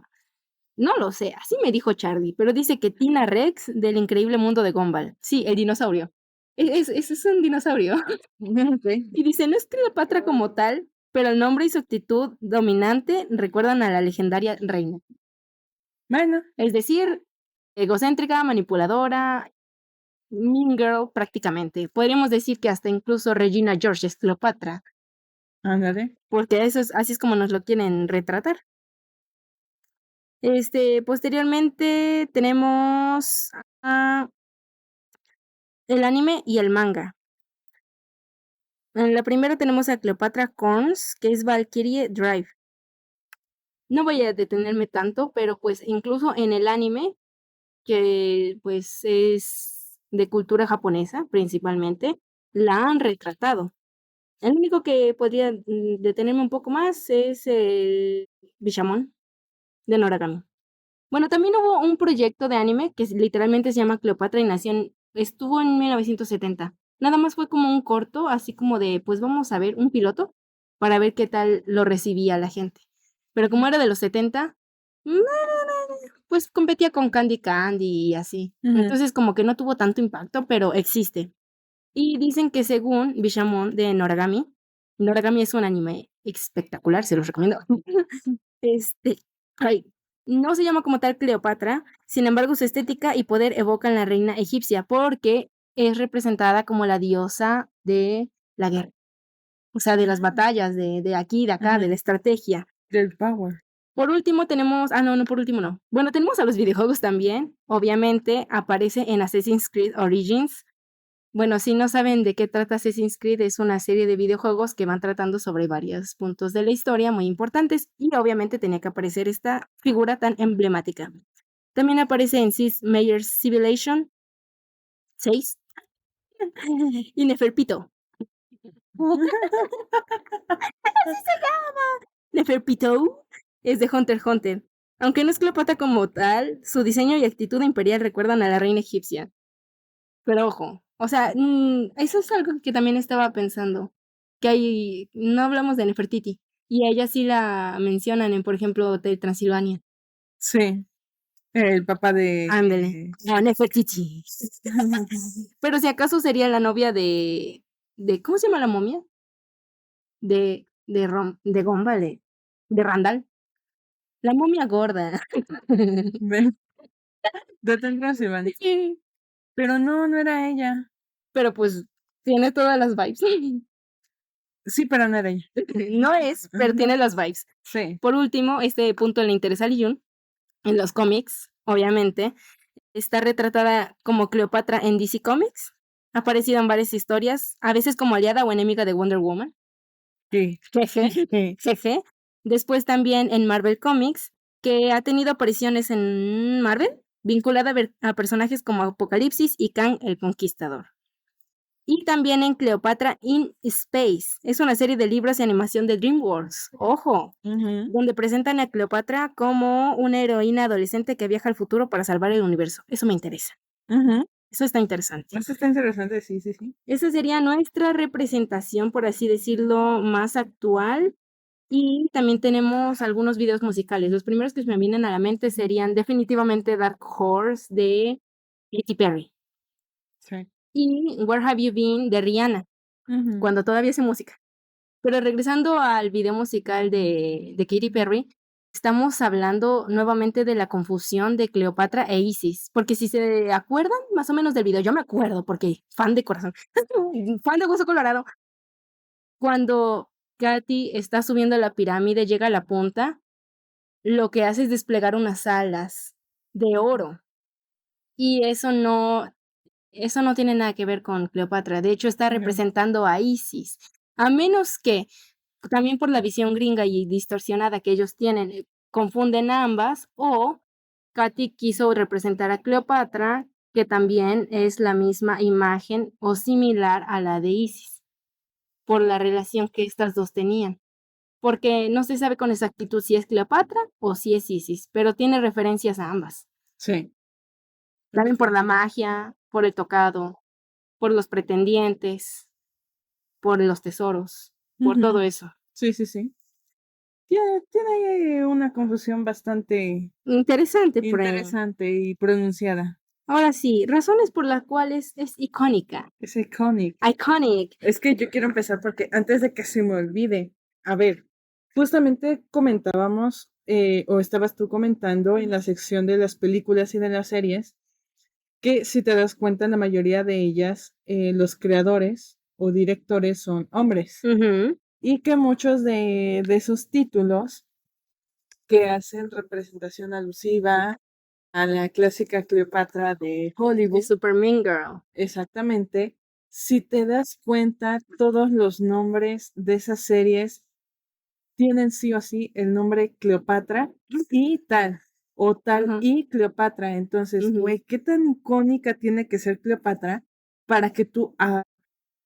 no lo sé, así me dijo Charlie, pero dice que Tina Rex del Increíble Mundo de Gumball. Sí, el dinosaurio. Es un dinosaurio. Okey. Y dice: "No es Cleopatra como tal, pero el nombre y su actitud dominante recuerdan a la legendaria reina". Bueno, Es decir, egocéntrica, manipuladora, mean girl prácticamente. Podríamos decir que hasta incluso Regina George es Cleopatra, ándale. porque eso es así es como nos lo quieren retratar. Posteriormente tenemos, el anime y el manga. En la primera tenemos a Cleopatra Corns, que es Valkyrie Drive. No voy a detenerme tanto, pero, pues, incluso en el anime, que, pues, es de cultura japonesa, principalmente, la han retratado. El único que podría, detenerme un poco más es el Bishamon de Noragami. Bueno, también hubo un proyecto de anime que literalmente se llama Cleopatra y Nación. Estuvo en 1970. Nada más fue como un corto, así como de, pues vamos a ver, un piloto, para ver qué tal lo recibía la gente. Pero como era de los 70, pues competía con Candy Candy y así. Ujú. Entonces como que no tuvo tanto impacto, pero existe. Y dicen que según Bishamon de Noragami, Noragami es un anime espectacular, se los recomiendo. Este, ay, no se llama como tal Cleopatra, sin embargo, su estética y poder evocan la reina egipcia, porque es representada como la diosa de la guerra, o sea, de las batallas, de aquí, de acá, de la Ujú. estrategia. Del Power. Por último tenemos no, por último no. Bueno, tenemos a los videojuegos también, obviamente aparece en Assassin's Creed Origins. Bueno, si no saben de qué trata Assassin's Creed, es una serie de videojuegos que van tratando sobre varios puntos de la historia muy importantes y obviamente tenía que aparecer esta figura tan emblemática. También aparece en Sid Meier's Civilization 6 y Neferpito. ¡Así se llama! Neferpito es de Hunter x Hunter. Aunque no es Cleopatra como tal, su diseño y actitud imperial recuerdan a la reina egipcia. Pero ojo, o sea, eso es algo que también estaba pensando, que no hablamos de Nefertiti, y a ella sí la mencionan en, por ejemplo, Hotel Transilvania. Sí, el papá de Ándele, Nefertiti. Pero si acaso sería la novia de ¿cómo se llama la momia? De Gómbale, de Randall, la momia gorda. de de Transilvania. Sí, Pero no, no era ella. pero, pues, tiene todas las vibes. Sí, pero no era ella. No es, pero Ujú. tiene las vibes. Sí. Por último, este punto le interesa a Lee Jun. En los cómics, obviamente, está retratada como Cleopatra en DC Comics. Ha aparecido en varias historias, a veces como aliada o enemiga de Wonder Woman. Sí. Jeje, jeje. Después también en Marvel Comics, que ha tenido apariciones en Marvel, vinculada a personajes como Apocalipsis y Kang el Conquistador. Y también en Cleopatra in Space. Es una serie de libros y animación de DreamWorks. ¡Ojo! Ujú, Donde presentan a Cleopatra como una heroína adolescente que viaja al futuro para salvar el universo. Eso me interesa. ujú. Eso está interesante. Eso está interesante, sí, sí, sí. Esa sería nuestra representación, por así decirlo, más actual. Y también tenemos algunos videos musicales. Los primeros que se me vienen a la mente serían definitivamente Dark Horse de Katy Perry Sí. y Where Have You Been de Rihanna, Ujú. cuando todavía hace música. Pero regresando al video musical de Katy Perry, estamos hablando nuevamente de la confusión de Cleopatra e Isis, porque si se acuerdan más o menos del video, yo me acuerdo porque fan de corazón, fan de hueso colorado, cuando Katy está subiendo la pirámide, llega a la punta, lo que hace es desplegar unas alas de oro y eso no tiene nada que ver con Cleopatra, de hecho está Ujú. representando a Isis, a menos que también por la visión gringa y distorsionada que ellos tienen, confunden a ambas, o Katy quiso representar a Cleopatra, que también es la misma imagen o similar a la de Isis, por la relación que estas 2 tenían, porque no se sabe con exactitud si es Cleopatra o si es Isis, pero tiene referencias a ambas. Sí. También por la magia. por el tocado, por los pretendientes, por los tesoros, por todo eso. Sí, sí, sí. Tiene una confusión bastante Interesante, interesante y pronunciada. Ahora sí, razones por las cuales es icónica. Es iconic. Iconic. Es que yo quiero empezar porque antes de que se me olvide, a ver, justamente comentábamos, o estabas tú comentando en la sección de las películas y de las series, que si te das cuenta, la mayoría de ellas, los creadores o directores son hombres. Y que muchos de esos títulos que hacen representación alusiva a la clásica Cleopatra de Hollywood. Super Mean Girl. Exactamente. Si te das cuenta, todos los nombres de esas series tienen sí o sí el nombre Cleopatra y tal, o tal y Cleopatra. Entonces, güey, ¿qué tan icónica tiene que ser Cleopatra para que tú a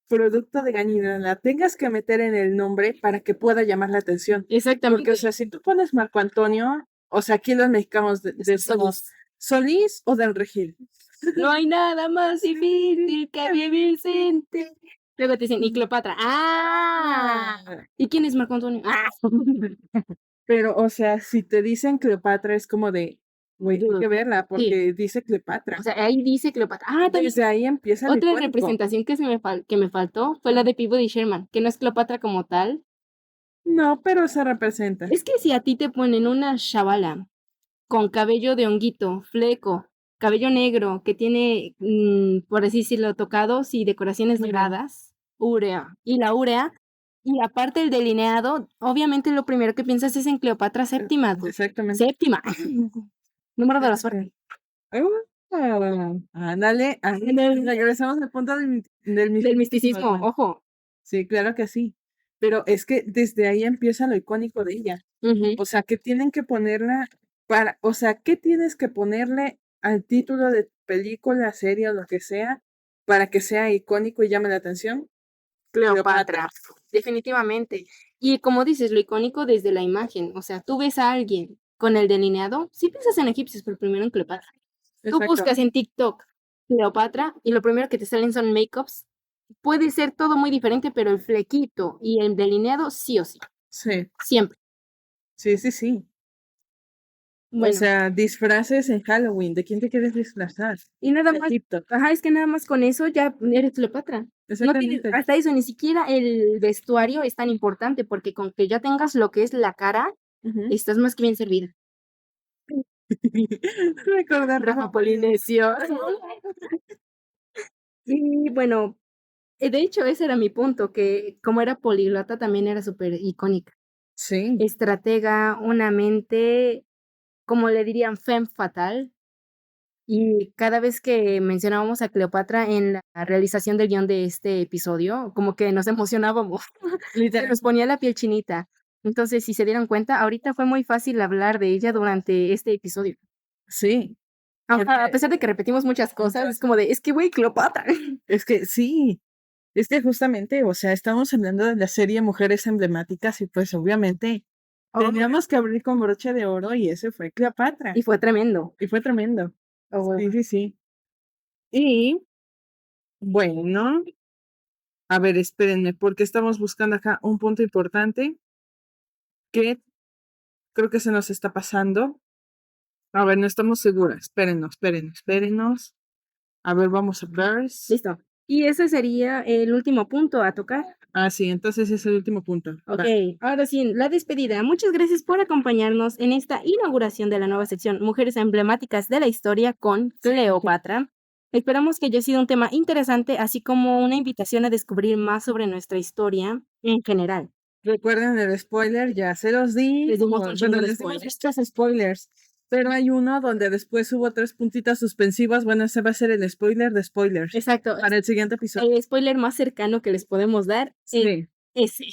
producto de Gañina la tengas que meter en el nombre para que pueda llamar la atención? Exactamente. Porque, o sea, si tú pones Marco Antonio, o sea, aquí los mexicanos Solís o del Regil. No hay nada más difícil que mi Vicente. Luego te dicen, y Cleopatra. ¡Ah! ¿Y quién es Marco Antonio? ¡Ah! Pero, o sea, si te dicen Cleopatra es como de, güey, hay que verla porque dice Cleopatra. O sea, ahí dice Cleopatra. Ah, también. Desde ahí empieza Otra representación que me faltó fue la de Peabody Sherman, que no es Cleopatra como tal. No, pero se representa. Es que si a ti te ponen una chavala con cabello de honguito, fleco, cabello negro, que tiene, por así decirlo, tocados y decoraciones doradas, úrea, y la úrea, y aparte el delineado, obviamente lo primero que piensas es en Cleopatra séptima. Exactamente. Séptima. Número de la suerte. Ándale, regresamos al punto del misticismo, ojo. Sí, claro que sí. Pero es que desde ahí empieza lo icónico de ella. O sea, que tienen que ponerla o sea, ¿qué tienes que ponerle al título de película, serie o lo que sea para que sea icónico y llame la atención? Cleopatra. Definitivamente. Y como dices, lo icónico desde la imagen. O sea, tú ves a alguien con el delineado, sí piensas en egipcios, pero primero en Cleopatra. Tú buscas en TikTok Cleopatra y lo primero que te salen son make-ups. Puede ser todo muy diferente, pero el flequito y el delineado sí o sí. Sí. Siempre. Sí, sí, sí. Bueno. O sea, disfraces en Halloween. ¿De quién te quieres disfrazar? Y nada De más. Egipto. Ajá, es que nada más con eso ya eres Cleopatra. No tiene, hasta eso, ni siquiera el vestuario es tan importante, porque con que ya tengas lo que es la cara, estás más que bien servida. Recordar Rafa Polinesio. Y bueno, de hecho, ese era mi punto, que como era políglota, también era súper icónica. Sí. Estratega, una mente, como le dirían, femme fatal. Y cada vez que mencionábamos a Cleopatra en la realización del guión de este episodio, como que nos emocionábamos. Se nos ponía la piel chinita. Entonces, si se dieron cuenta, ahorita fue muy fácil hablar de ella durante este episodio. Sí. A pesar de que repetimos muchas cosas, es como de, es que güey, Cleopatra. Es que sí. Es que justamente, o sea, estamos hablando de la serie Mujeres Emblemáticas y pues obviamente teníamos que abrir con broche de oro y ese fue Cleopatra. Y fue tremendo. Y fue tremendo. Oh, sí, sí, sí. Y bueno, a ver, espérenme, porque estamos buscando acá un punto importante que creo que se nos está pasando. A ver, no estamos seguras. Espérenos. A ver, vamos a ver. Listo. Y ese sería el último punto a tocar. Ah, sí, entonces es el último punto. Ok, ahora sí, la despedida. Muchas gracias por acompañarnos en esta inauguración de la nueva sección Mujeres Emblemáticas de la Historia con Cleopatra. Esperamos que haya sido un tema interesante, así como una invitación a descubrir más sobre nuestra historia en general. Recuerden el spoiler, ya se los di. Les dimos un chingo de les dimos muchos spoilers. Pero hay uno donde después hubo 3 puntitas suspensivas. Bueno, ese va a ser el spoiler de spoilers. Exacto. Para el siguiente episodio. El spoiler más cercano que les podemos dar es ese.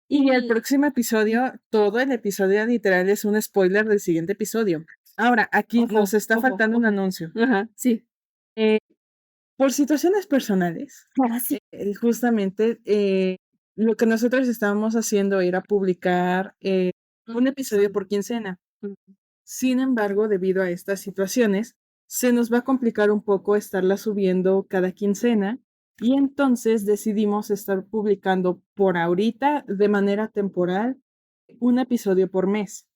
Y el próximo episodio, todo el episodio literal es un spoiler del siguiente episodio. Ahora, aquí nos está faltando un anuncio. Ajá, sí. Por situaciones personales, Sí. justamente lo que nosotros estábamos haciendo era publicar un episodio por quincena. Sin embargo, debido a estas situaciones, se nos va a complicar un poco estarla subiendo cada quincena y entonces decidimos estar publicando por ahorita de manera temporal un episodio por mes.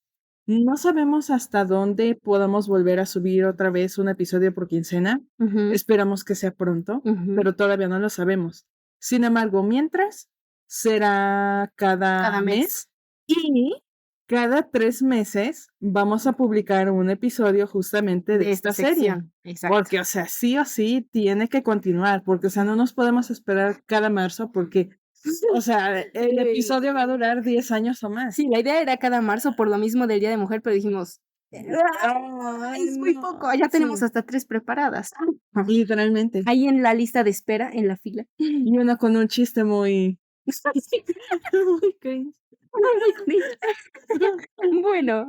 No sabemos hasta dónde podamos volver a subir otra vez un episodio por quincena. Esperamos que sea pronto, pero todavía no lo sabemos. Sin embargo, mientras será cada mes y cada 3 meses vamos a publicar un episodio justamente de esta serie. Exacto. Porque, o sea, sí o sí tiene que continuar, porque, o sea, no nos podemos esperar cada marzo porque, o sea, el episodio va a durar 10 años o más. Sí, la idea era cada marzo por lo mismo del Día de Mujer, pero dijimos, es muy poco, ya tenemos hasta 3 preparadas. Literalmente. Ahí en la lista de espera, en la fila. Y una con un chiste muy... muy cringe. Bueno.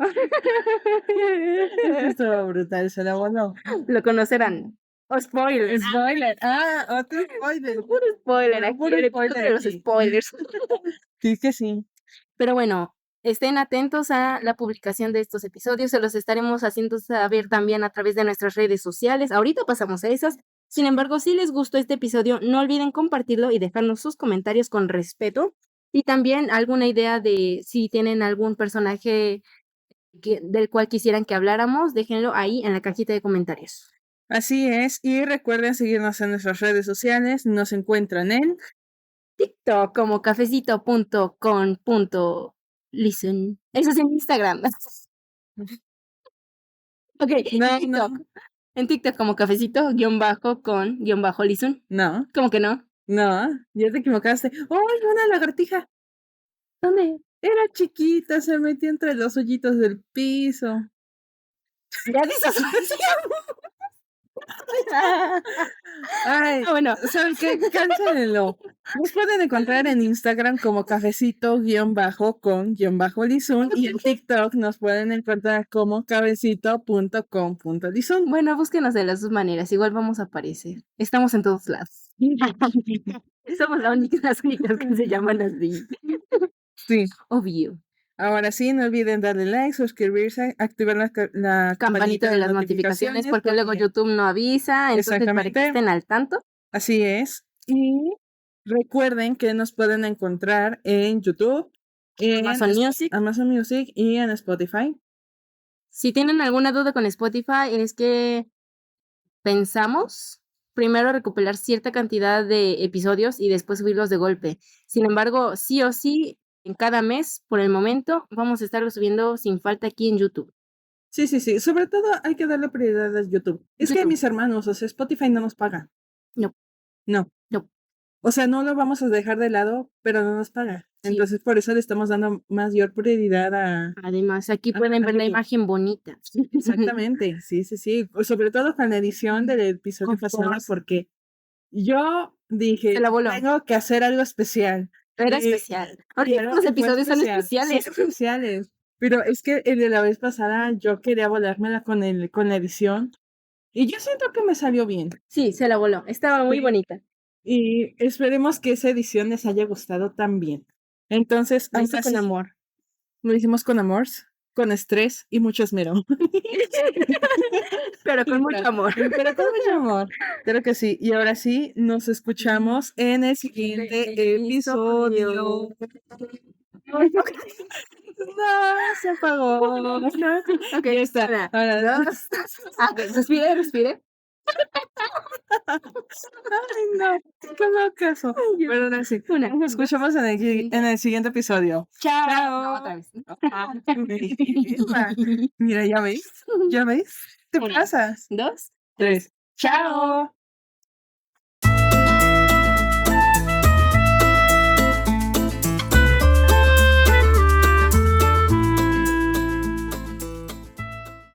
Estuvo brutal, se la voló. Lo conocerán. Oh, spoiler. Spoiler. Otro spoiler. Puro spoiler aquí, Puro el episodio spoiler de los aquí. spoilers. Sí, que sí. Pero bueno, estén atentos a la publicación de estos episodios, se los estaremos haciendo saber también a través de nuestras redes sociales. Ahorita pasamos a esas. Sin embargo, si les gustó este episodio, no olviden compartirlo y dejarnos sus comentarios con respeto. Y también alguna idea de si tienen algún personaje del cual quisieran que habláramos, déjenlo ahí en la cajita de comentarios. Así es, y recuerden seguirnos en nuestras redes sociales, nos encuentran en TikTok como cafecito.con.listen. Eso es en Instagram. Ok, TikTok. No. En TikTok como cafecito-con-listen. No. ¿Cómo que no? No, ya te equivocaste. ¡Ay, una lagartija! ¿Dónde? Era chiquita, se metió entre los hoyitos del piso. Ya disociación. Ay, Bueno. ¿saben qué? Cáncelenlo. Nos pueden encontrar en Instagram como cafecito-con-lizun y en TikTok nos pueden encontrar como cafecito.com.lizun. Bueno, búsquenos de las dos maneras, igual vamos a aparecer. Estamos en todos lados. Somos las únicas que se llaman así. Sí. Obvio. Ahora sí, no olviden darle like, suscribirse, activar la campanita de las notificaciones porque luego YouTube no avisa, entonces para que estén al tanto. Así es. Y recuerden que nos pueden encontrar en YouTube, en Amazon Music y en Spotify. Si tienen alguna duda con Spotify, es que pensamos primero recopilar cierta cantidad de episodios y después subirlos de golpe. Sin embargo, sí o sí, en cada mes, por el momento, vamos a estarlo subiendo sin falta aquí en YouTube. Sí. Sobre todo hay que darle prioridad a YouTube. Es que mis hermanos, o sea, Spotify no nos paga. No. O sea, no lo vamos a dejar de lado, pero no nos paga. Sí. Entonces, por eso le estamos dando mayor prioridad a... Además, aquí pueden ver la imagen bonita. Exactamente, sí. Sobre todo con la edición del episodio pasado, porque yo dije, tengo que hacer algo especial. Era especial. Ahorita los episodios son especiales. Sí, especiales. Pero es que el de la vez pasada yo quería volármela con la edición. Y yo siento que me salió bien. Sí, se la voló. Estaba muy bonita. Y esperemos que esa edición les haya gustado también. Entonces, lo hice con amor. Lo hicimos con amor, con estrés y mucho esmero. Pero con mucho amor. Pero con mucho amor. Claro que sí. Y ahora sí, nos escuchamos en el siguiente episodio. No, se apagó. Ok, ya está. Ahora, respire. Ay, no, qué caso. Pero ahora sí. Nos escuchamos en el siguiente episodio. Chao. No, otra vez. Mira, ¿ya ves? ¿Te pasas? 2, 3. Chao.